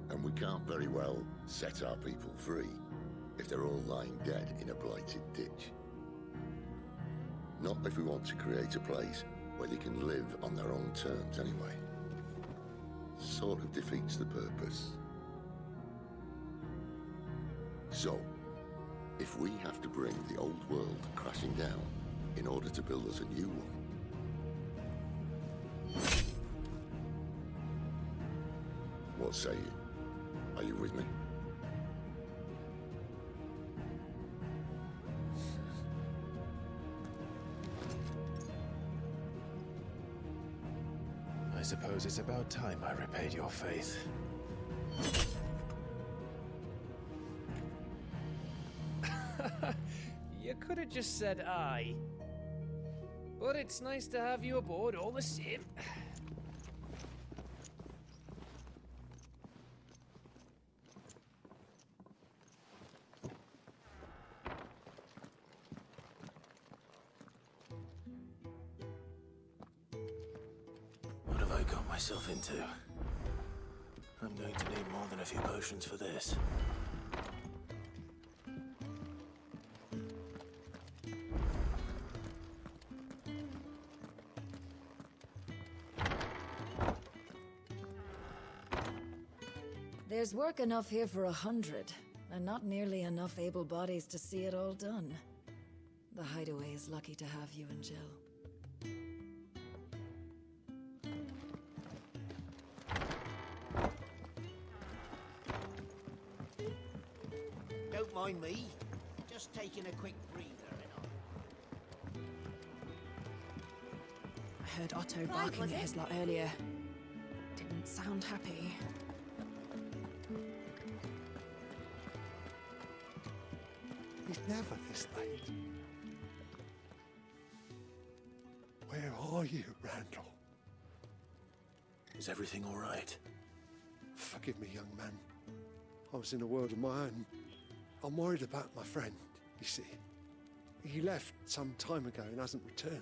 And we can't very well set our people free if they're all lying dead in a blighted ditch. Not if we want to create a place where they can live on their own terms anyway. Sort of defeats the purpose. So, if we have to bring the old world crashing down in order to build us a new one, what say you? Are you with me? I suppose it's about time I repaid your faith. You could have just said aye. But it's nice to have you aboard all the same. What have I got myself into? I'm going to need more than a few potions for this. There's work enough here for 100, and not nearly enough able bodies to see it all done. The Hideaway is lucky to have you and Jill. Don't mind me. Just taking a quick breather, and I heard Otto barking at his lot earlier. Didn't sound happy. He's never this late. Where are you, Randall? Is everything all right? Forgive me, young man. I was in a world of my own. I'm worried about my friend, you see. He left some time ago and hasn't returned.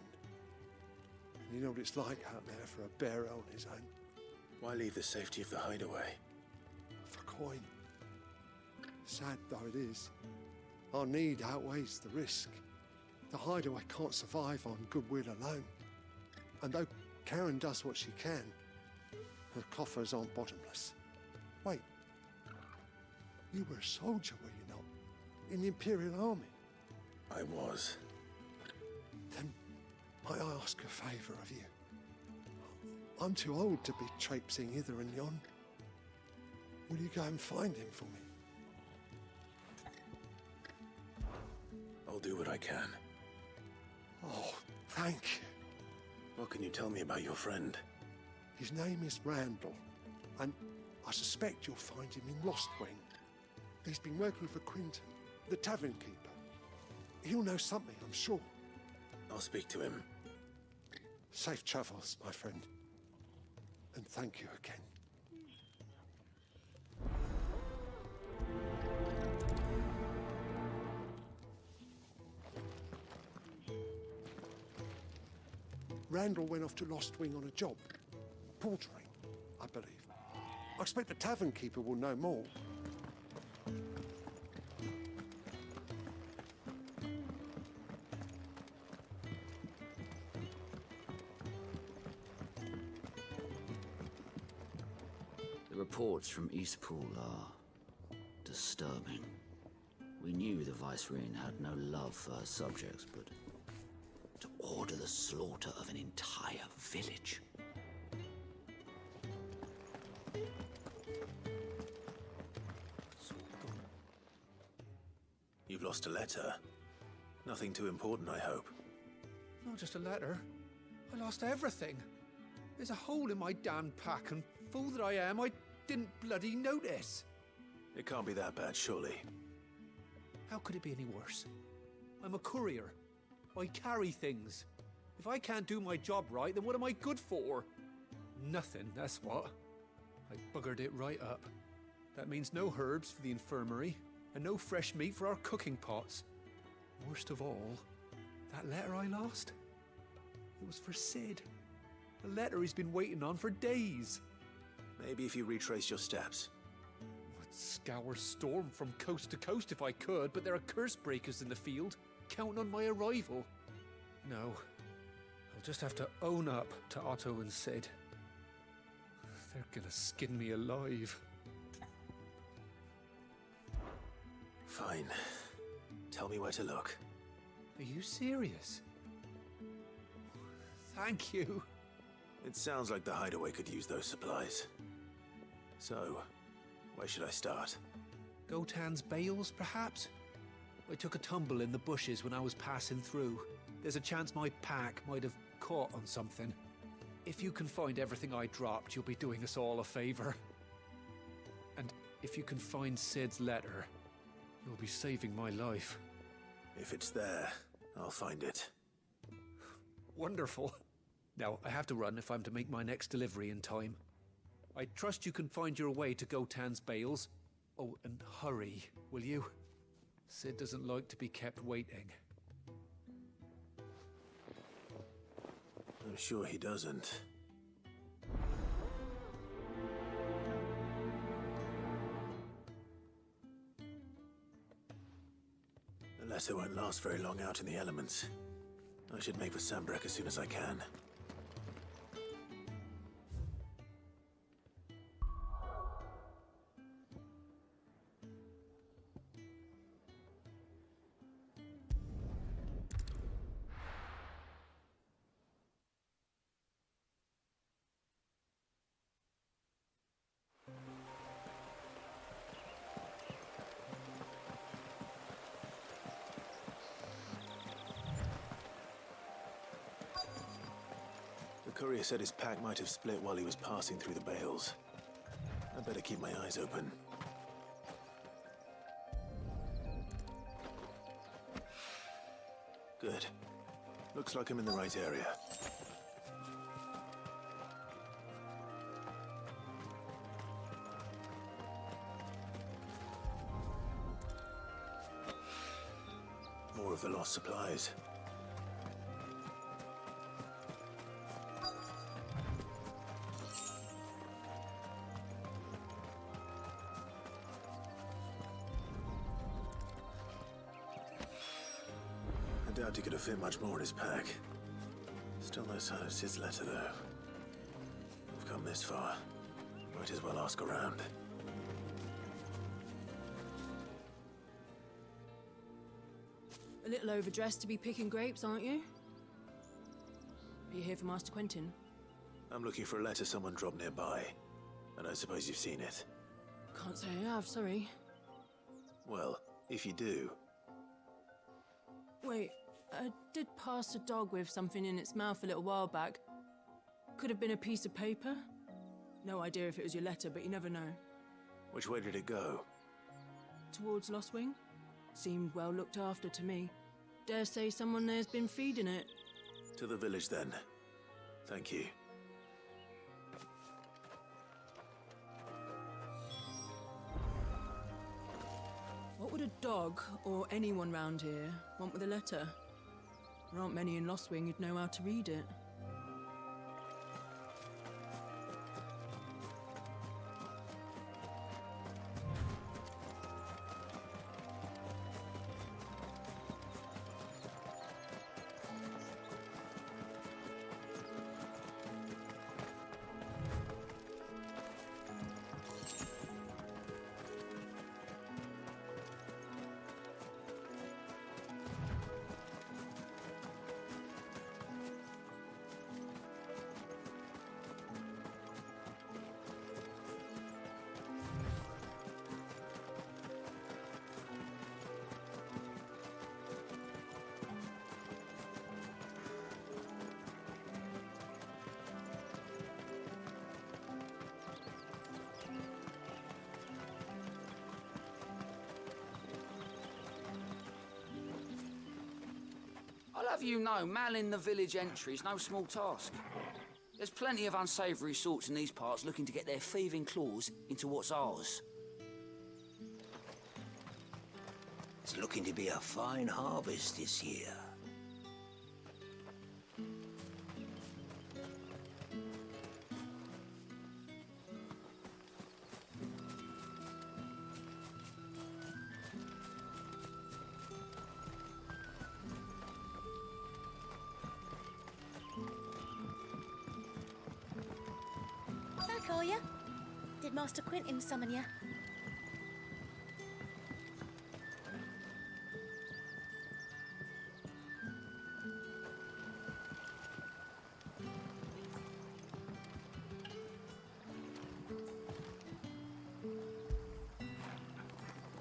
You know what it's like out there for a bearer on his own. Why leave the safety of the Hideaway? For coin. Sad though it is, our need outweighs the risk. The Hideaway can't survive on goodwill alone. And though Karen does what she can, her coffers aren't bottomless. Wait, you were a soldier, were you not? In the Imperial Army? I was. Then might I ask a favour of you? I'm too old to be traipsing hither and yon. Will you go and find him for me? I'll do what I can. Oh, thank you. What can you tell me about your friend? His name is Randall, and I suspect you'll find him in Lostwing. He's been working for Quinton, the tavern keeper. He'll know something, I'm sure. I'll speak to him. Safe travels, my friend. And thank you again. Randall went off to Lostwing on a job. Portering, I believe. I expect the tavern keeper will know more. The reports from Eastpool are disturbing. We knew the Vicereine had no love for her subjects, but to order the slaughter of an entire village. You've lost a letter. Nothing too important, I hope. Not just a letter. I lost everything. There's a hole in my damn pack, and fool that I am, I didn't bloody notice. It can't be that bad, surely. How could it be any worse? I'm a courier. I carry things. If I can't do my job right, then what am I good for? Nothing, that's what. I buggered it right up. That means no herbs for the infirmary, and no fresh meat for our cooking pots. Worst of all, that letter I lost? It was for Sid. A letter he's been waiting on for days. Maybe if you retrace your steps. I'd scour Storm from coast to coast if I could, but there are curse breakers in the field, counting on my arrival. No, I'll just have to own up to Otto and Sid. They're gonna skin me alive. Fine. Tell me where to look. Are you serious? Thank you. It sounds like the hideaway could use those supplies. So, where should I start? Gotan's bales, perhaps? I took a tumble in the bushes when I was passing through. There's a chance my pack might have caught on something. If you can find everything I dropped, you'll be doing us all a favor. And if you can find Sid's letter, you'll be saving my life. If it's there, I'll find it. Wonderful. Now, I have to run if I'm to make my next delivery in time. I trust you can find your way to Gotan's bales. Oh, and hurry, will you? Sid doesn't like to be kept waiting. I'm sure he doesn't. The letter won't last very long out in the elements. I should make for Sambrek as soon as I can. The courier said his pack might have split while he was passing through the bales. I'd better keep my eyes open. Good. Looks like I'm in the right area. More of the lost supplies. I doubt he could have fit much more in his pack. Still no sign of Sid's letter, though. We've come this far. Might as well ask around. A little overdressed to be picking grapes, aren't you? Are you here for Master Quentin? I'm looking for a letter someone dropped nearby. And I suppose you've seen it. Can't say I have, sorry. Well, if you do... Wait, I did pass a dog with something in its mouth a little while back. Could have been a piece of paper. No idea if it was your letter, but you never know. Which way did it go? Towards Lost Wing? Seemed well looked after to me. Dare say someone there's been feeding it. To the village, then. Thank you. What would a dog, or anyone round here, want with a letter? There aren't many in Lost Wing who'd know how to read it. have you know, manning the village entry is no small task. There's plenty of unsavoury sorts in these parts looking to get their thieving claws into what's ours. It's looking to be a fine harvest this year. Back, are ya? Did Master Quentin summon ya?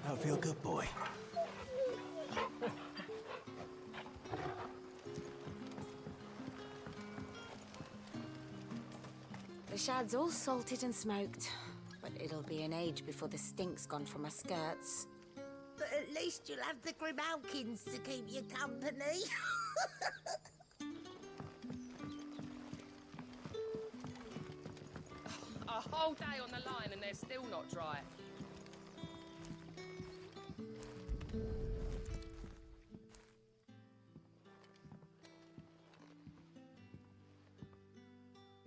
I feel good, boy. The shad's all salted and smoked, but it'll be an age before the stink's gone from my skirts. But at least you'll have the Grimalkins to keep you company. A whole day on the line and they're still not dry.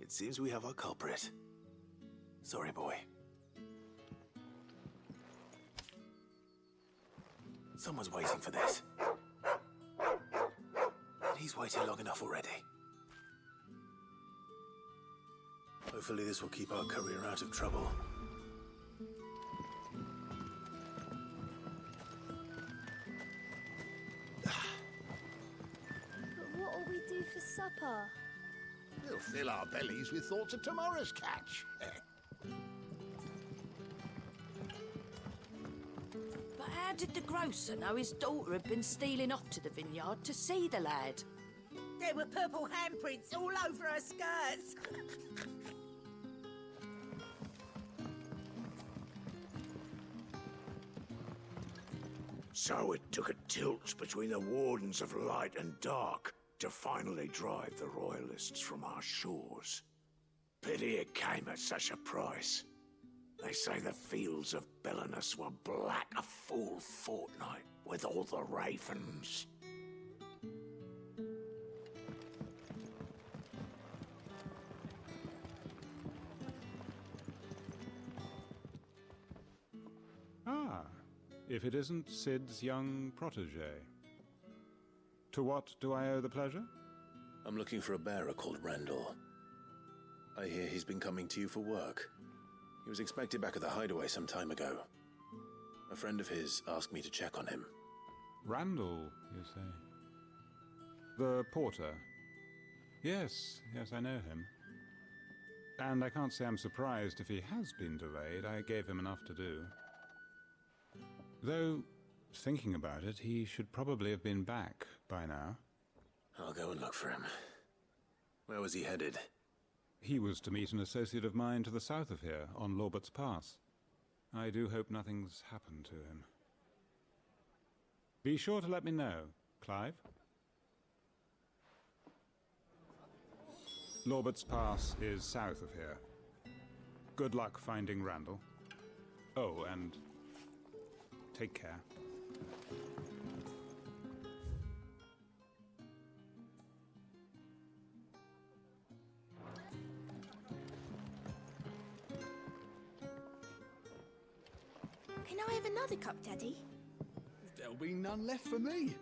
It seems we have our culprit. Sorry, boy. Someone's waiting for this. He's waited long enough already. Hopefully this will keep our courier out of trouble. But what'll we do for supper? We'll fill our bellies with thoughts of tomorrow's catch. But how did the grocer know his daughter had been stealing off to the vineyard to see the lad? There were purple handprints all over her skirts. So it took a tilt between the Wardens of Light and Dark to finally drive the Royalists from our shores. Pity it came at such a price. They say the fields of Belenus were black a full fortnight with all the ravens. Ah, if it isn't Sid's young protege. To what do I owe the pleasure? I'm looking for a bearer called Randall. I hear he's been coming to you for work. He was expected back at the hideaway some time ago. A friend of his asked me to check on him. Randall, you say? The porter? Yes, I know him. And I can't say I'm surprised if he has been delayed. I gave him enough to do. Though, thinking about it, he should probably have been back by now. I'll go and look for him. Where was he headed? He was to meet an associate of mine to the south of here, on Lorbert's Pass. I do hope nothing's happened to him. Be sure to let me know, Clive. Lorbert's Pass is south of here. Good luck finding Randall. Oh, and take care. Can I have another cup, Daddy? There'll be none left for me.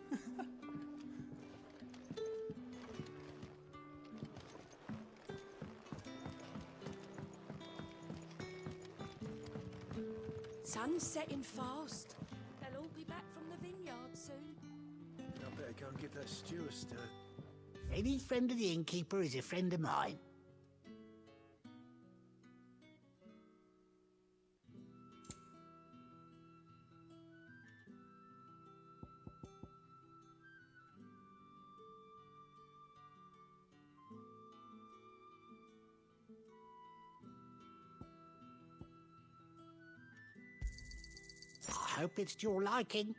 Sun's setting fast. They'll all be back from the vineyard soon. I better go and give that stew a stir. Any friend of the innkeeper is a friend of mine. I hope it's to your liking.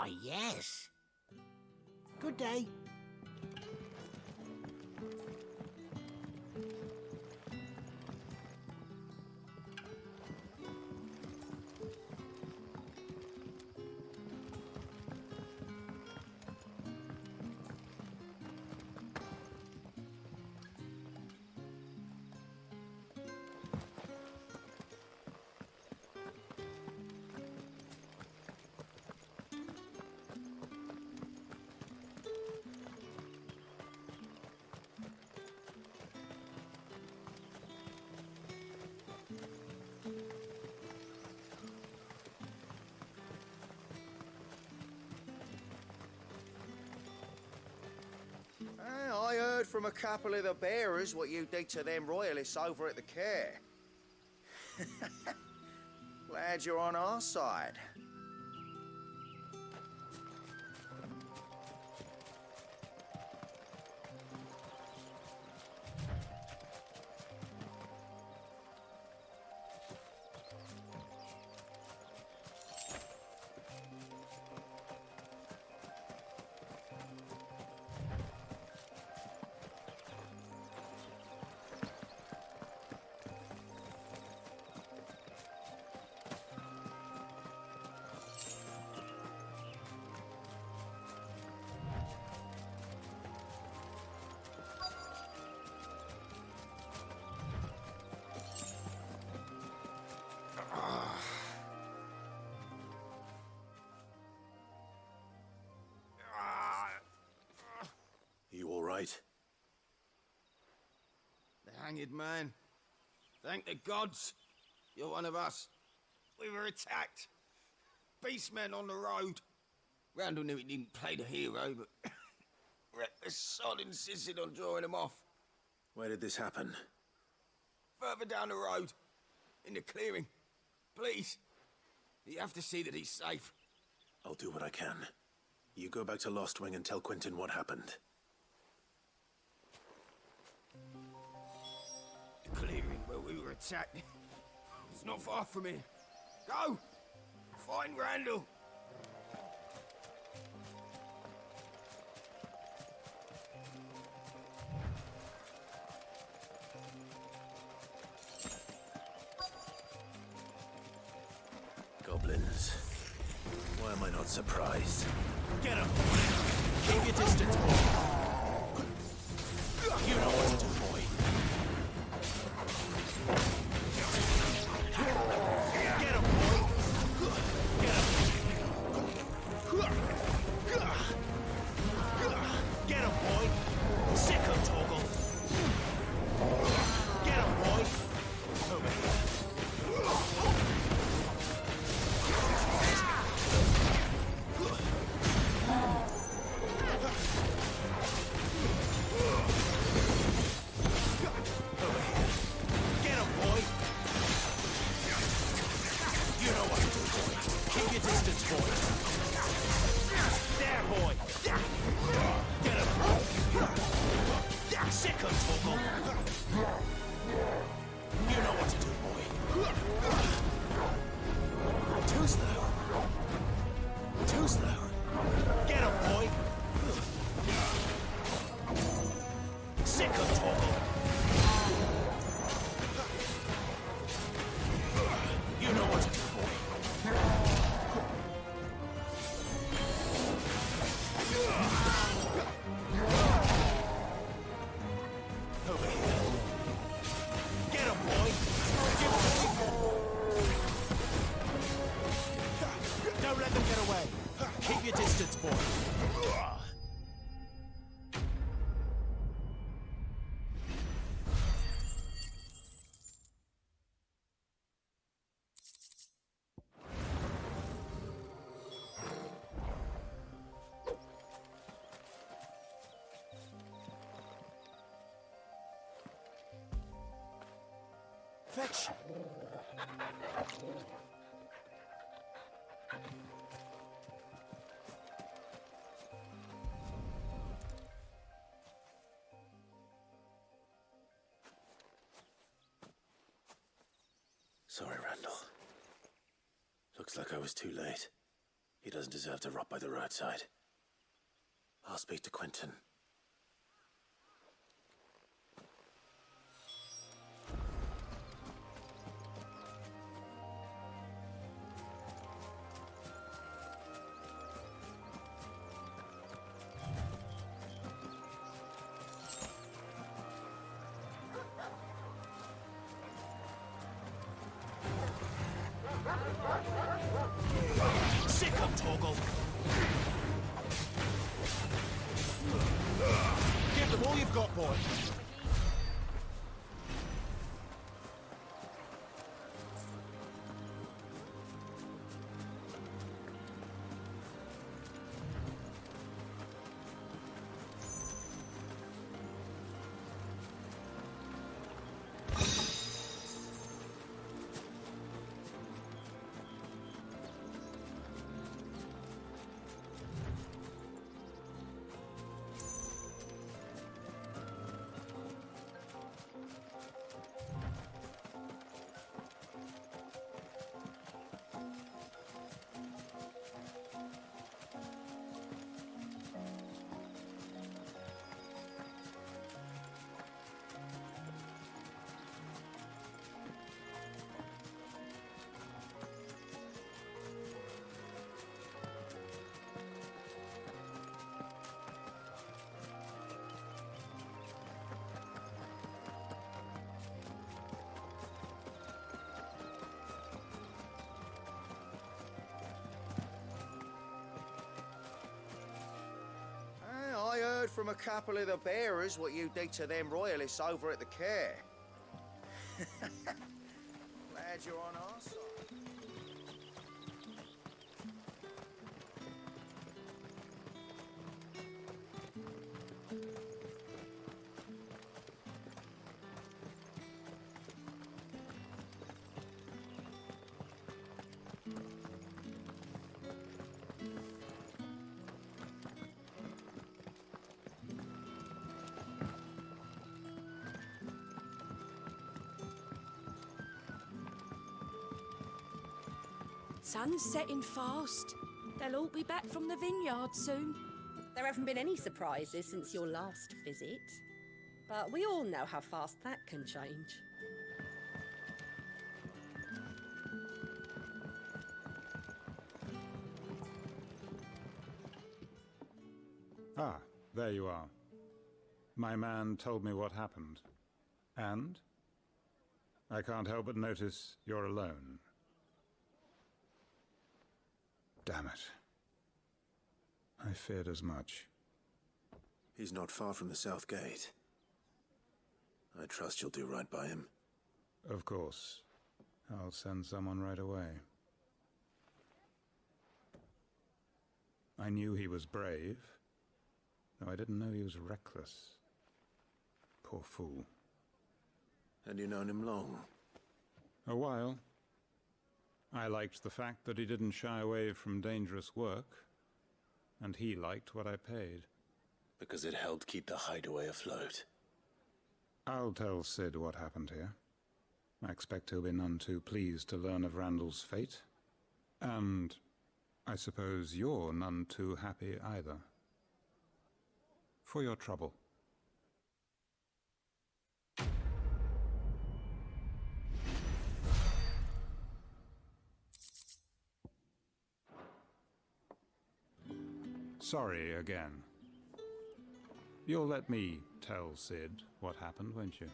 Why, yes. Good day. I heard from a couple of the bearers what you did to them royalists over at the care. Glad you're on our side. You all right? The hanged man. Thank the gods. You're one of us. We were attacked. Beastmen on the road. Randall knew he didn't play the hero, but the sod insisted on drawing him off. Where did this happen? Further down the road. In the clearing. Please. You have to see that he's safe. I'll do what I can. You go back to Lost Wing and tell Quentin what happened. The clearing where we were attacked. It's not far from here. Go! Find Randall! Goblins. Why am I not surprised? Get him! Keep your distance, boy! You know what to do, boy! Get him, boy! Get him! Get him, boy! Sick him, Torgal! Get him, boy! Over here. Fetch! Sorry, Randall. Looks like I was too late. He doesn't deserve to rot by the roadside. I'll speak to Quentin. Sick 'em, Torgal! Give them all you've got, boy! I heard from a couple of the bearers what you did to them royalists over at the care. Glad you're on our side. Sun's setting fast. They'll all be back from the vineyard soon. There haven't been any surprises since your last visit. But we all know how fast that can change. Ah, there you are. My man told me what happened. And? I can't help but notice you're alone. Damn it. I feared as much. He's not far from the south gate. I trust you'll do right by him. Of course. I'll send someone right away. I knew he was brave, though I didn't know he was reckless. Poor fool. And you known him long? A while. I liked the fact that he didn't shy away from dangerous work, and he liked what I paid. Because it helped keep the hideaway afloat. I'll tell Sid what happened here. I expect he'll be none too pleased to learn of Randall's fate. And I suppose you're none too happy either. For your trouble. Sorry again. You'll let me tell Sid what happened, won't you?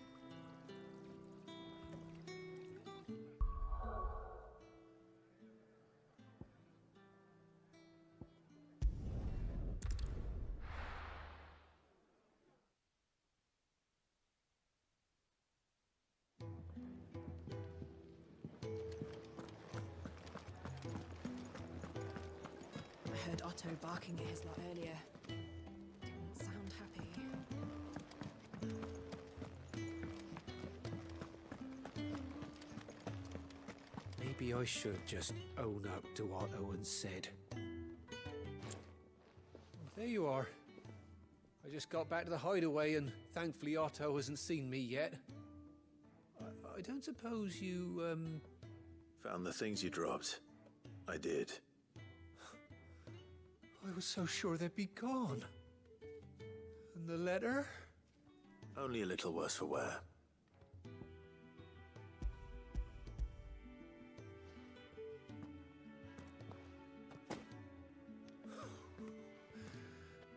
I heard Otto barking at his lot earlier. Didn't sound happy. Maybe I should just own up to what Owen said. There you are. I just got back to the hideaway and thankfully Otto hasn't seen me yet. I don't suppose you, Found the things you dropped. I did. I was so sure they'd be gone. And the letter? Only a little worse for wear.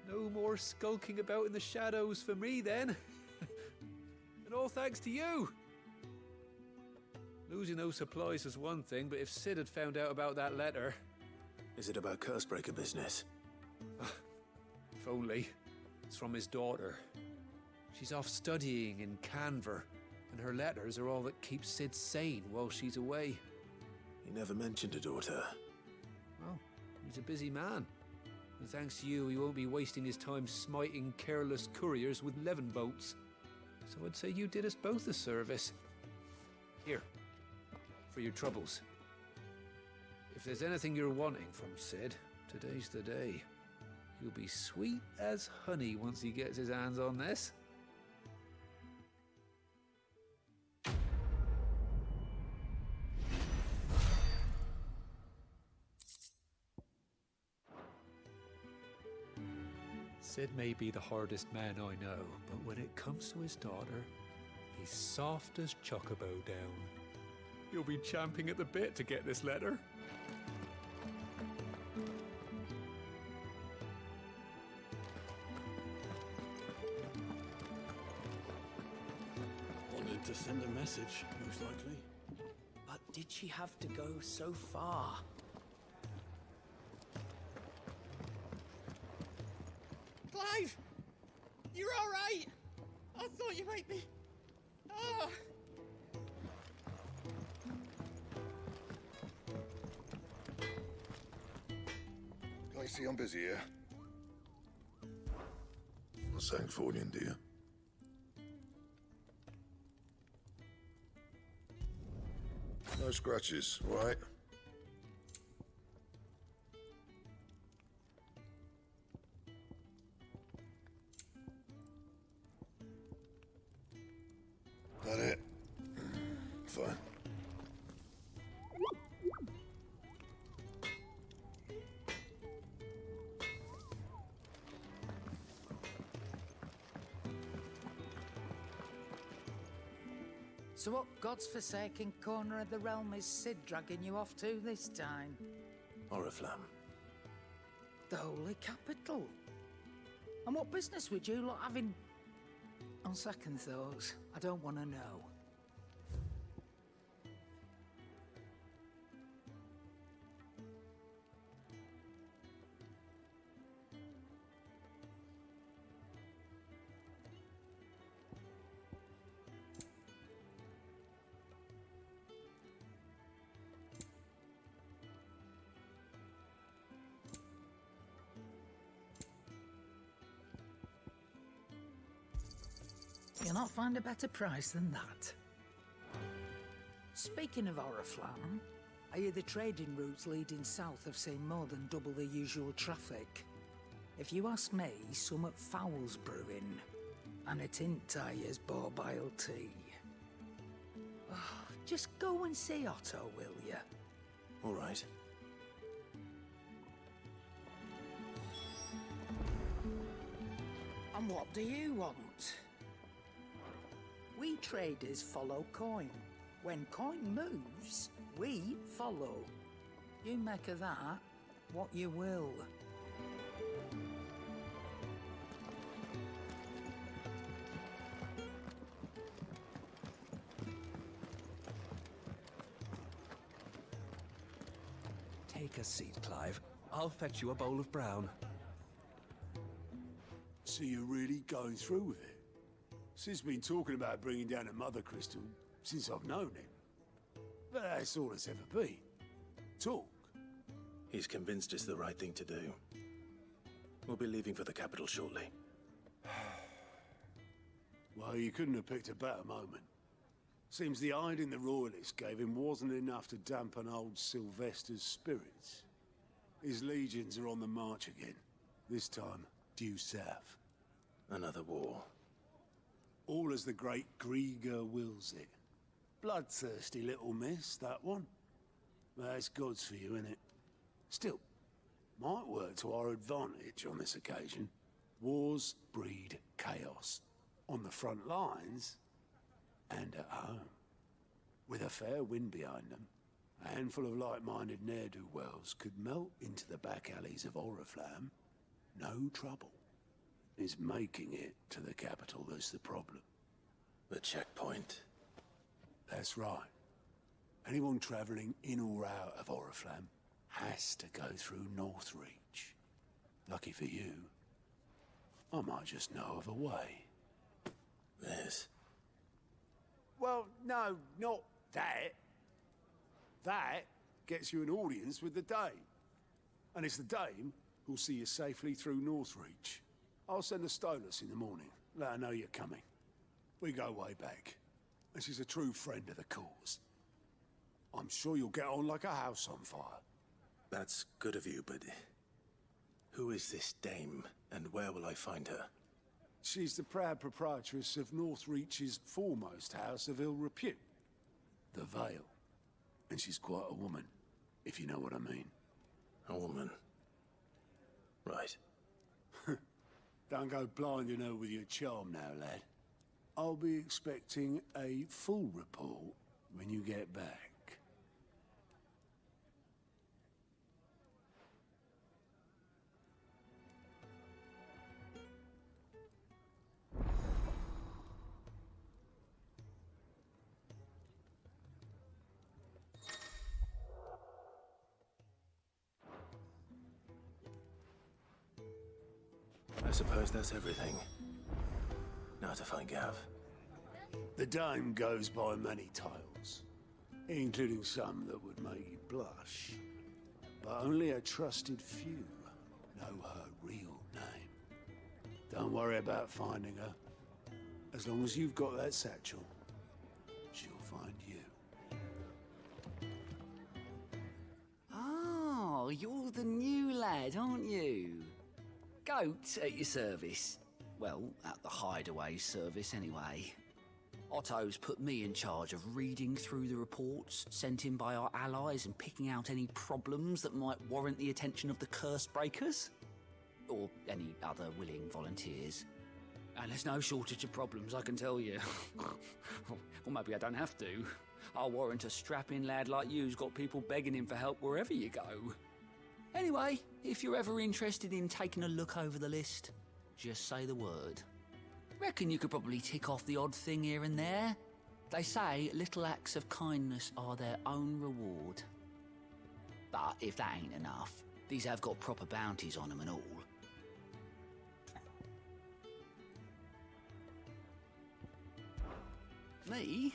No more skulking about in the shadows for me, then. And all thanks to you. Losing those supplies was one thing, but if Sid had found out about that letter... Is it about Cursebreaker business? If only. It's from his daughter. She's off studying in Canver, and her letters are all that keeps Sid sane while she's away. He never mentioned a daughter. Well, he's a busy man. And thanks to you, he won't be wasting his time smiting careless couriers with levin bolts. So I'd say you did us both a service. Here, for your troubles. If there's anything you're wanting from Sid, today's the day. He'll be sweet as honey once he gets his hands on this. Sid may be the hardest man I know, but when it comes to his daughter, he's soft as Chocobo down. He'll be champing at the bit to get this letter. Wanted to send a message, most likely. But did she have to go so far? Clive! You're all right! I thought you might be... Oh! I see I'm busy here. What's saying forwarding, dear? No scratches, right? That it? Fine. So what God's forsaken corner of the realm is Sid dragging you off to this time? Oriflamme. The Holy Capital. And what business would you lot have in... On second thoughts, I don't want to know. You'll not find a better price than that. Speaking of Oriflamme, I hear the trading routes leading south have seen more than double the usual traffic. If you ask me, summat foul's brewing, and it ain't Tyre's borbile tea. Oh, just go and see Otto, will you? All right. And what do you want? We traders follow coin. When coin moves, we follow. You make of that what you will. Take a seat, Clive. I'll fetch you a bowl of brown. So you're really going through with it? Sid's been talking about bringing down a mother crystal since I've known him. But that's all it's ever been. Talk. He's convinced it's the right thing to do. We'll be leaving for the capital shortly. Well, you couldn't have picked a better moment. Seems the hiding the Royalists gave him wasn't enough to dampen old Sylvester's spirits. His legions are on the march again. This time, due south. Another war. All as the great Grieger wills it. Bloodthirsty little miss, that one. That's God's for you, innit? Still, Might work to our advantage on this occasion. Wars breed chaos. On the front lines and at home. With a fair wind behind them, a handful of like-minded ne'er-do-wells could melt into the back alleys of Oriflamme. No trouble. It's making it to the capital that's the problem. The checkpoint. That's right. Anyone travelling in or out of Oriflamme has to go through Northreach. Lucky for you, I might just know of a way. This? Well, no, not that. That gets you an audience with the Dame. And it's the Dame who'll see you safely through Northreach. I'll send the Stolas in the morning. Let her know you're coming. We go way back. And she's a true friend of the cause. I'm sure you'll get on like a house on fire. That's good of you, but who is this Dame, and where will I find her? She's the proud proprietress of Northreach's foremost house of ill repute, the Vale. And she's quite a woman, if you know what I mean. A woman? Right. Don't go blinding her with your charm now, lad. I'll be expecting a full report when you get back. I suppose that's everything. Now to find Gav. The Dame goes by many titles, including some that would make you blush. But only a trusted few know her real name. Don't worry about finding her. As long as you've got that satchel, she'll find you. Oh, you're the new lad, aren't you? Goat at your service. Well, at the hideaway service anyway. Otto's put me in charge of reading through the reports sent in by our allies and picking out any problems that might warrant the attention of the curse breakers. Or any other willing volunteers. And there's no shortage of problems, I can tell you. Or maybe I don't have to. I'll warrant a strapping lad like you's got people begging him for help wherever you go. Anyway, if you're ever interested in taking a look over the list, just say the word. Reckon you could probably tick off the odd thing here and there. They say little acts of kindness are their own reward. But if that ain't enough, these have got proper bounties on them and all. Me?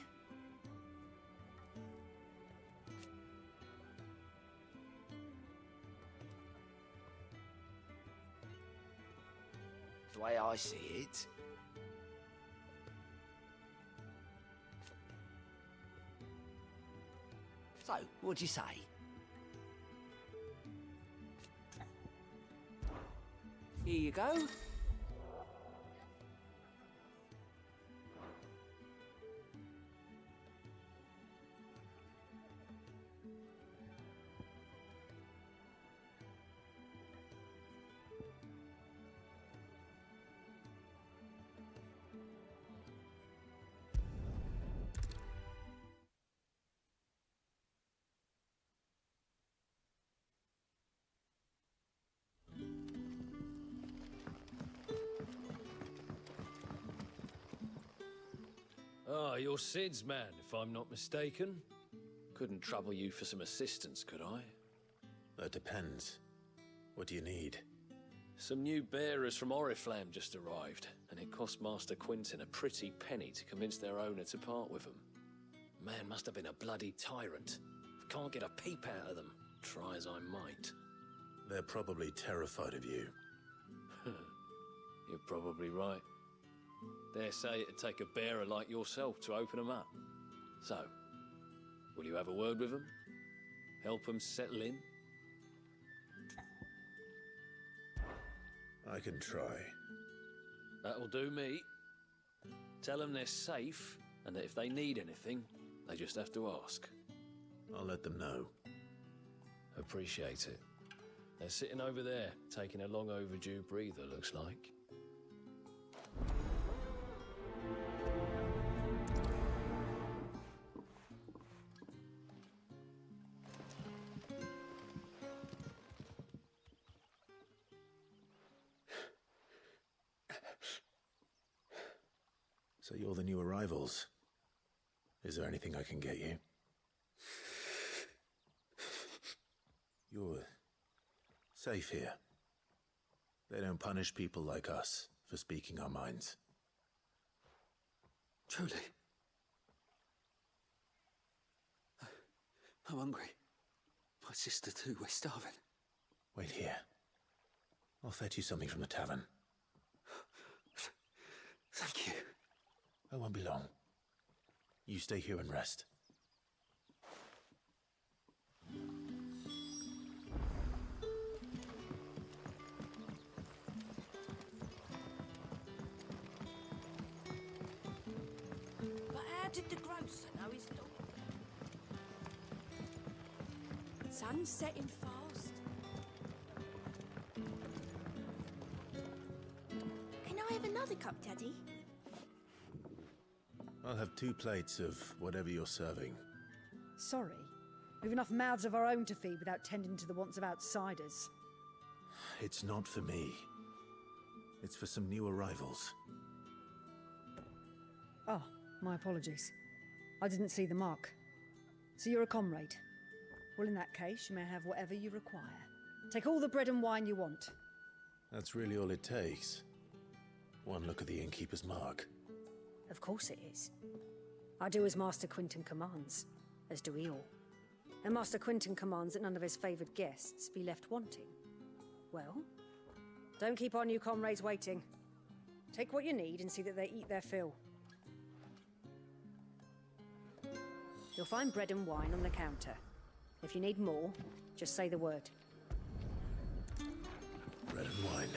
The way I see it, so, what'd you say? Here you go. Ah, you're Sid's man, if I'm not mistaken. Couldn't trouble you for some assistance, could I? That depends. What do you need? Some new bearers from Oriflamme just arrived, and it cost Master Quintin a pretty penny to convince their owner to part with them. Man must have been a bloody tyrant. Can't get a peep out of them, try as I might. They're probably terrified of you. You're probably right. Dare say it'd take a bearer like yourself to open them up. So, will you have a word with them? Help them settle in? I can try. That'll do me. Tell them they're safe, and that if they need anything, they just have to ask. I'll let them know. Appreciate it. They're sitting over there, taking a long overdue breather, looks like. So you're the new arrivals. Is there anything I can get you? You're safe here. They don't punish people like us for speaking our minds. Truly. I'm hungry. My sister too, we're starving. Wait here. I'll fetch you something from the tavern. Thank you. I won't be long. You stay here and rest. But how did the grocer know his daughter? Sun's setting fast. Can I have another cup, Daddy? I'll have 2 plates of whatever you're serving. Sorry. We've enough mouths of our own to feed without tending to the wants of outsiders. It's not for me. It's for some new arrivals. Oh, my apologies. I didn't see the mark. So you're a comrade. Well, in that case, you may have whatever you require. Take all the bread and wine you want. That's really all it takes. One look at the innkeeper's mark. Of course it is. I do as Master Quinton commands, as do we all. And Master Quinton commands that none of his favoured guests be left wanting. Well, don't keep our new comrades waiting. Take what you need and see that they eat their fill. You'll find bread and wine on the counter. If you need more, just say the word. Bread and wine.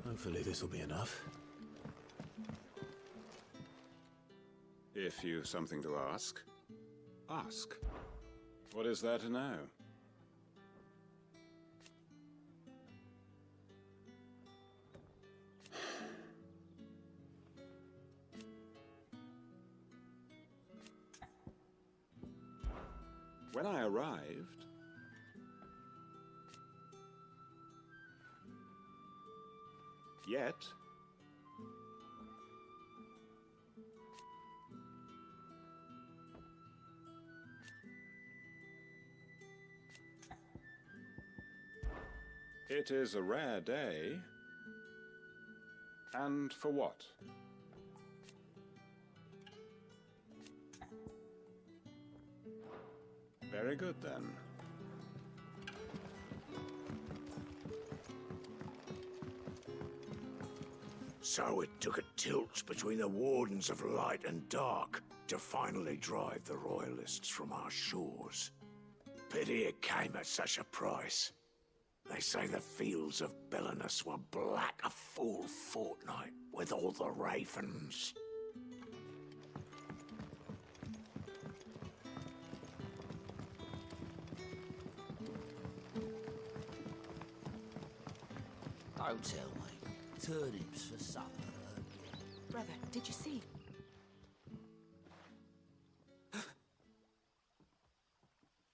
Hopefully this will be enough. If you've something to ask, ask. What is there to know? When I arrived, yet it is a rare day. And for what? Very good, then. So it took a tilt between the Wardens of Light and Dark to finally drive the Royalists from our shores. Pity it came at such a price. They say the fields of Belenus were black a full fortnight with all the ravens. Don't tell me. Turnips for supper. Brother, did you see?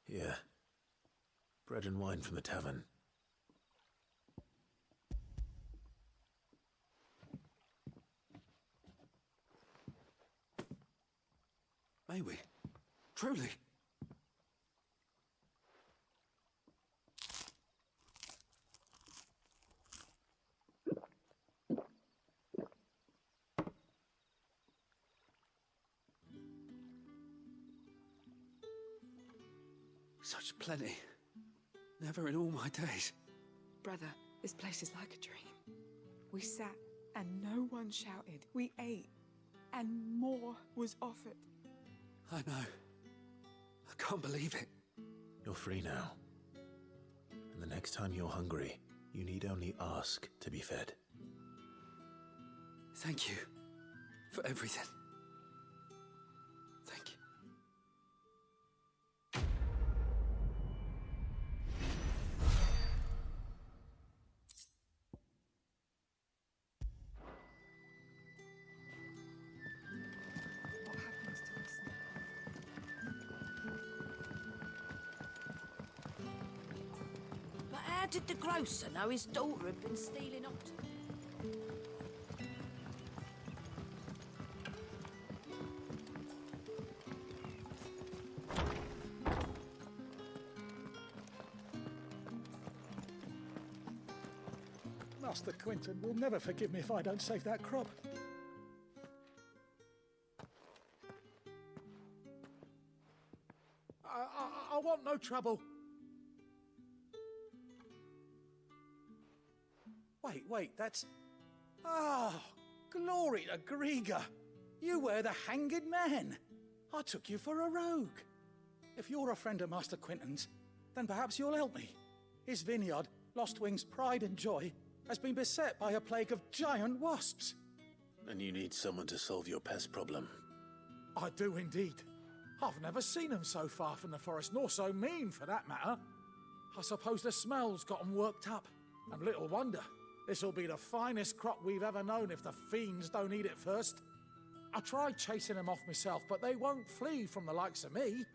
Here. Bread and wine from the tavern. May we? Truly? Such plenty. Never in all my days. Brother, this place is like a dream. We sat and no one shouted. We ate and more was offered. I know. I can't believe it. You're free now. And the next time you're hungry, you need only ask to be fed. Thank you for everything. Thank you. how did the grocer know his daughter had been stealing up to... Master Quinton will never forgive me if I don't save that crop. I want no trouble. Wait, that's... Ah, glory to Grieger. You were the hanged man. I took you for a rogue. If you're a friend of Master Quinton's, then perhaps you'll help me. His vineyard, Lostwing's pride and joy, has been beset by a plague of giant wasps. And you need someone to solve your pest problem. I do indeed. I've never seen them so far from the forest, nor so mean for that matter. I suppose the smell's got 'em worked up. And little wonder. This'll be the finest crop we've ever known if the fiends don't eat it first. I tried chasing them off myself, but they won't flee from the likes of me.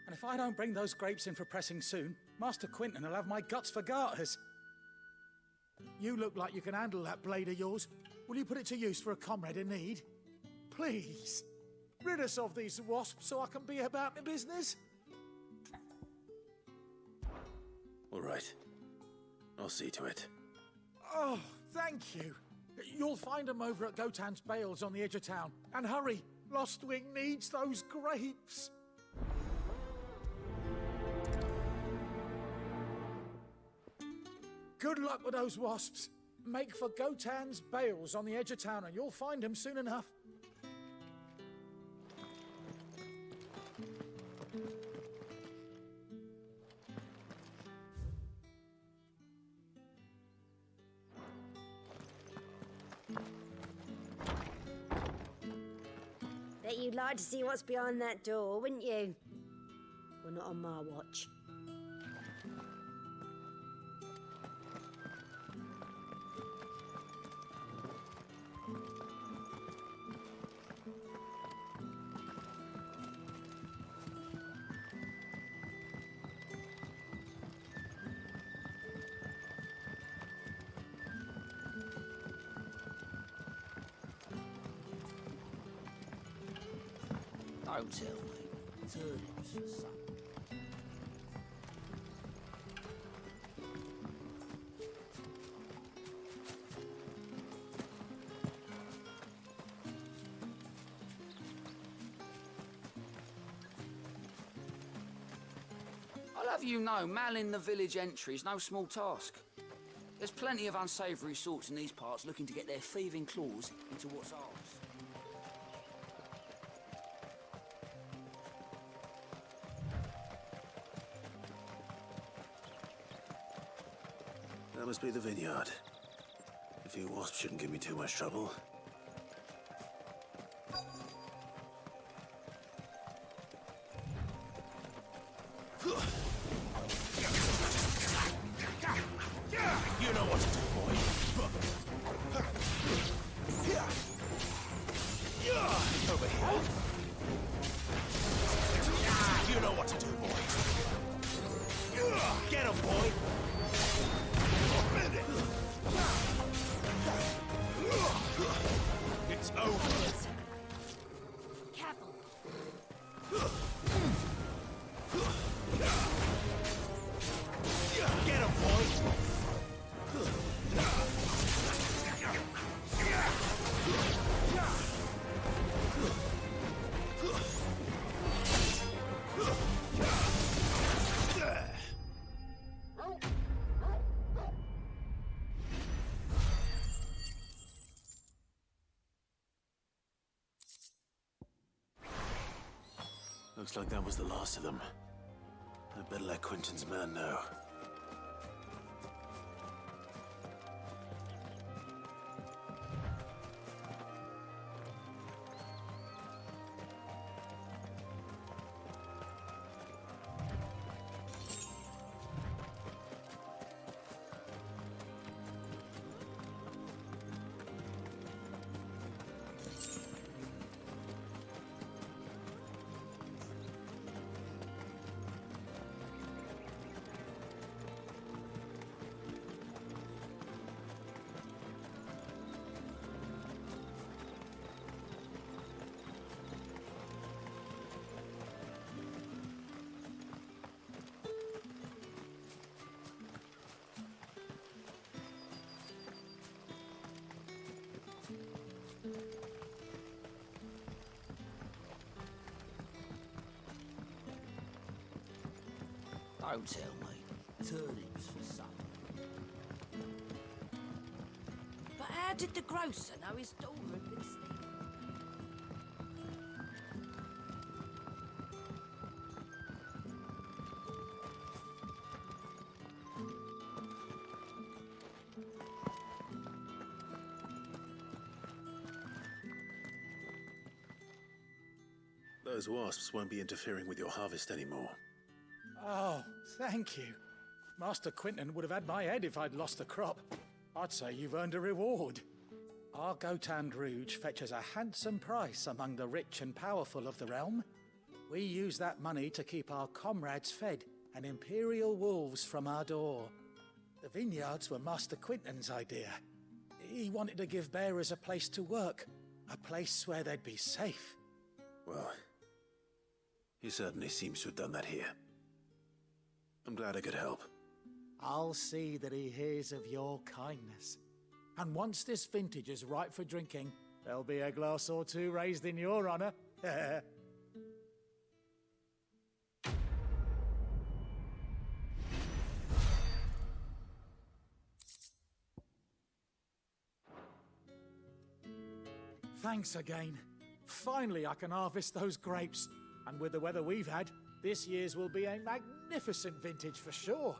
And if I don't bring those grapes in for pressing soon, Master Quinton will have my guts for garters. You look like you can handle that blade of yours. Will you put it to use for a comrade in need? Please, rid us of these wasps so I can be about my business. All right. I'll see to it. Oh, thank you. You'll find them over at Gotan's Bales on the edge of town. And hurry, Lostwing needs those grapes. Good luck with those wasps. Make for Gotan's Bales on the edge of town and you'll find them soon enough. Bet you'd like to see what's behind that door, wouldn't you? Well, not on my watch. Don't tell me. Turnips for supper. I'll have you know, manning the village entry is no small task. There's plenty of unsavoury sorts in these parts looking to get their thieving claws into what's ours. That must be the vineyard. A few wasps shouldn't give me too much trouble. You know what to do, boy. Over here. You know what to do, boy. Get him, boy. It's over. Careful. Get him, boy. Looks like that was the last of them. I'd better let Quinton's man know. Don't tell me. Turnips for supper. But how did the grocer know his daughter had been stealing? Those wasps won't be interfering with your harvest anymore. Oh, thank you. Master Quinton would have had my head if I'd lost the crop. I'd say you've earned a reward. Our Gotand Rouge fetches a handsome price among the rich and powerful of the realm. We use that money to keep our comrades fed and imperial wolves from our door. The vineyards were Master Quinton's idea. He wanted to give bearers a place to work, a place where they'd be safe. Well, he certainly seems to have done that here. I'm glad I could help. I'll see that he hears of your kindness. And once this vintage is ripe for drinking, there'll be a glass or two raised in your honor. Thanks again. Finally, I can harvest those grapes. And with the weather we've had, this year's will be a magnificent vintage for sure.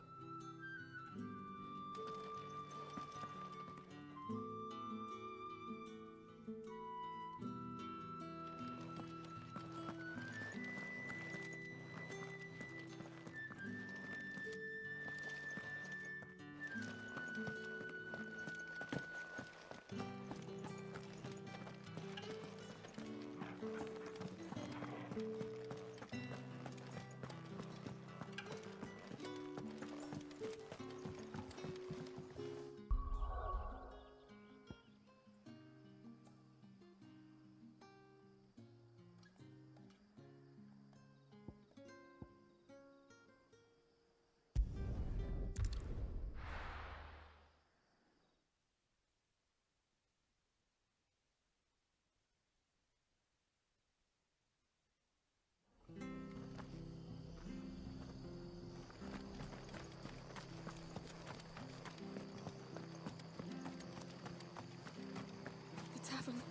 Tavern.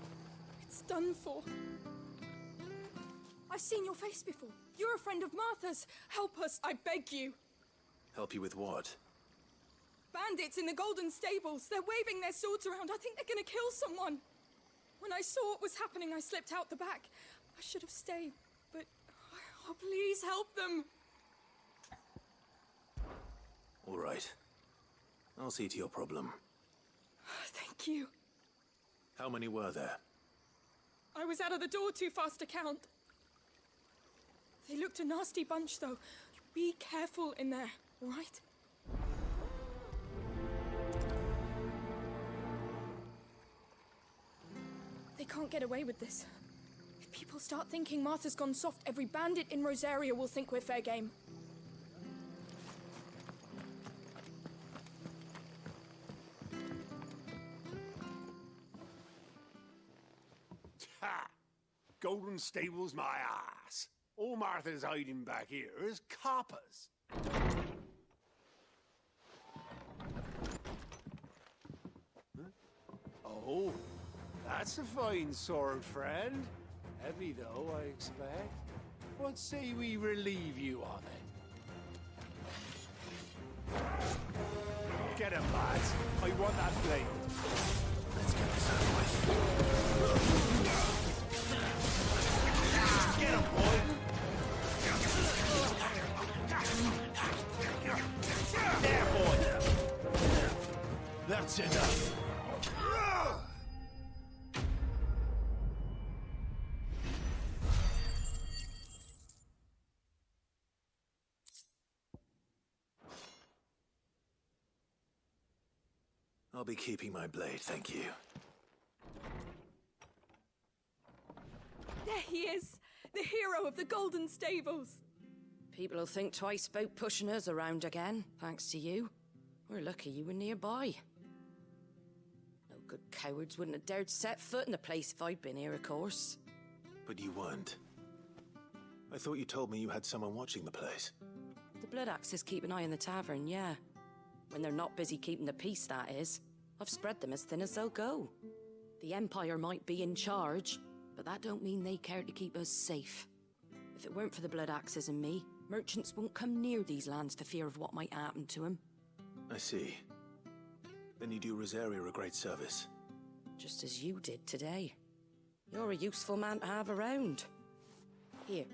It's done for. I've seen your face before. You're a friend of Martha's. Help us, I beg you. Help you with what? Bandits in the Golden Stables. They're waving their swords around. I think they're gonna kill someone. When I saw what was happening, I slipped out the back. I should have stayed, but... Oh, please help them. All right. I'll see to your problem. Thank you. How many were there? I was out of the door too fast to count. They looked a nasty bunch, though. Be careful in there, all right? They can't get away with this. If people start thinking Martha's gone soft, every bandit in Rosaria will think we're fair game. Ha! Golden Stables my ass. All Martha's hiding back here is coppers. Huh? Oh, that's a fine sword, friend. Heavy, though, I expect. What say we relieve you of it? Get him, lads. I want that blade. Let's get this out of Get him, boy! There, boy! That's enough. I'll be keeping my blade, thank you. There he is! The hero of the Golden Stables! People will think twice about pushing us around again, thanks to you. We're lucky you were nearby. No good cowards wouldn't have dared set foot in the place if I'd been here, of course. But you weren't. I thought you told me you had someone watching the place. The Blood Axes keep an eye on the tavern, yeah. When they're not busy keeping the peace, that is. I've spread them as thin as they'll go. The Empire might be in charge, but that don't mean they care to keep us safe. If it weren't for the Blood Axes and me, merchants won't come near these lands for fear of what might happen to them. I see. Then you do Rosaria a great service. Just as you did today. You're a useful man to have around. Here.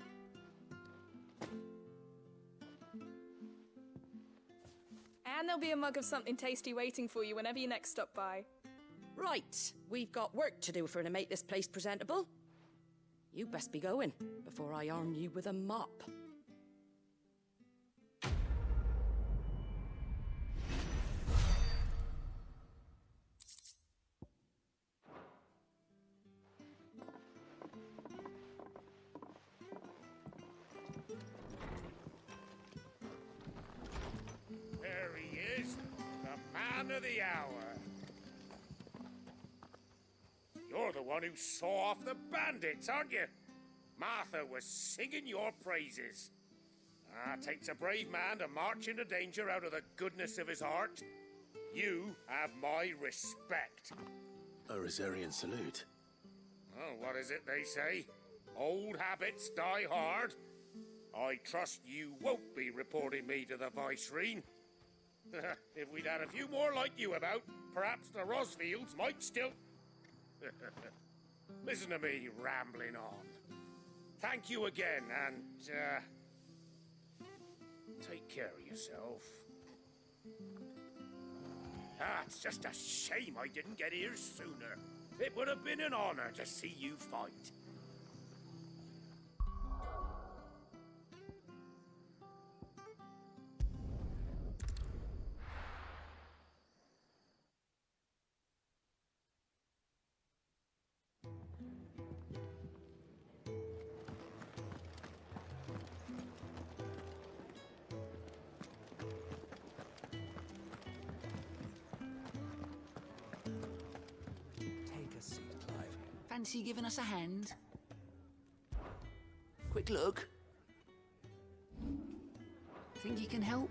And there'll be a mug of something tasty waiting for you whenever you next stop by. Right, we've got work to do to make this place presentable. You best be going, before I arm you with a mop. There he is, the man of the hour. You're the one who saw off the bandits, aren't you? Martha was singing your praises. Takes a brave man to march into danger out of the goodness of his heart. You have my respect. A Rosarian salute. Oh, what is it they say? Old habits die hard. I trust you won't be reporting me to the Viceroy. If we'd had a few more like you about, perhaps the Rosfields might still... Listen to me rambling on. Thank you again, and, take care of yourself. It's just a shame I didn't get here sooner. It would have been an honor to see you fight. Fancy giving us a hand? Quick look. Think you can help?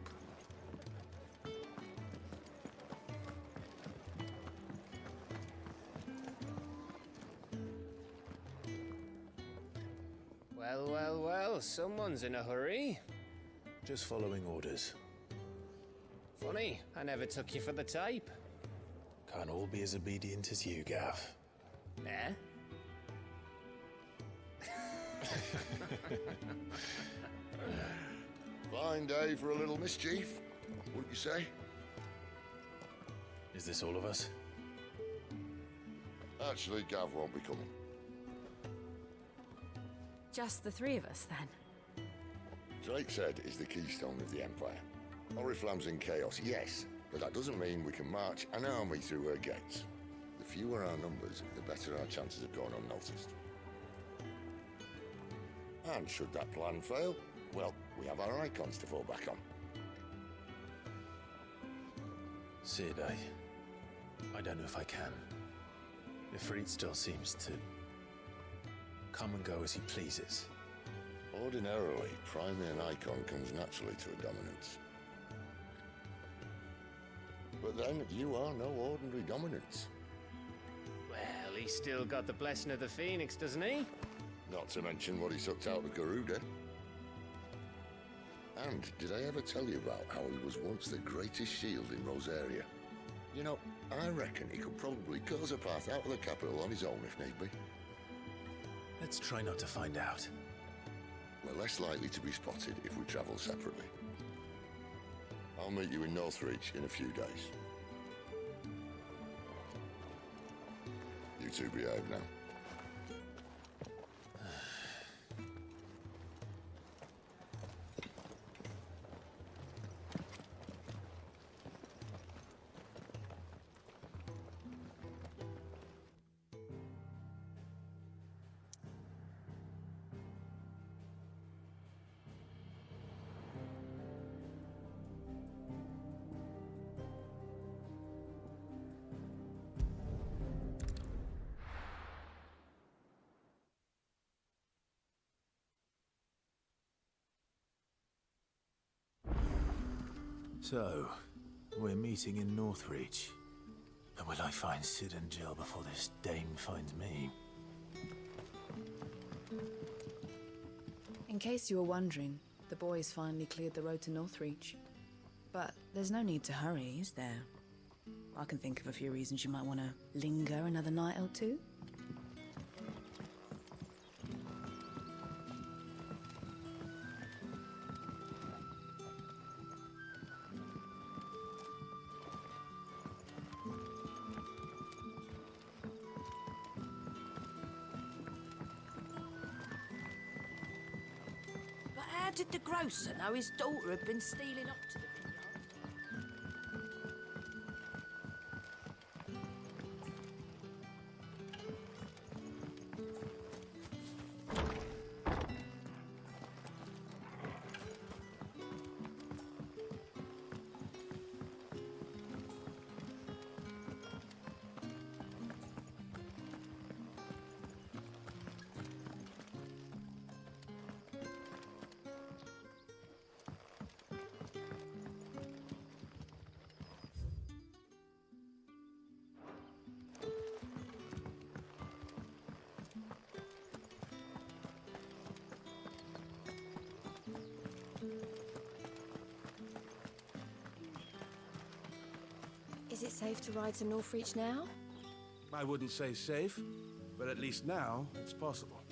Well, well, well, someone's in a hurry. Just following orders. Funny, I never took you for the type. Can't all be as obedient as you, Gav. Eh? Fine day for a little mischief, wouldn't you say? Is this all of us? Actually, Gav won't be coming. Just the three of us, then? Drake's Head is the keystone of the Empire. Oriflamme's in chaos, yes, but that doesn't mean we can march an army through her gates. The fewer our numbers, the better our chances of going unnoticed. And should that plan fail, well, we have our icons to fall back on. Sid, I don't know if I can. Ifrit still seems to come and go as he pleases. Ordinarily, priming an icon comes naturally to a dominance. But then, you are no ordinary dominance. Well, he's still got the blessing of the Phoenix, doesn't he? Not to mention what he sucked out of Garuda. And did I ever tell you about how he was once the greatest shield in Rosaria? You know, I reckon he could probably cause a path out of the capital on his own if need be. Let's try not to find out. We're less likely to be spotted if we travel separately. I'll meet you in Northreach in a few days. You two behave now. So, we're meeting in Northreach. But will I find Sid and Jill before this dame finds me? In case you were wondering, the boys finally cleared the road to Northreach. But there's no need to hurry, is there? I can think of a few reasons you might want to linger another night or two. But how did the grocer know his daughter had been stealing up to the vineyard? Is it safe to ride to Northreach now? I wouldn't say safe, but at least now it's possible.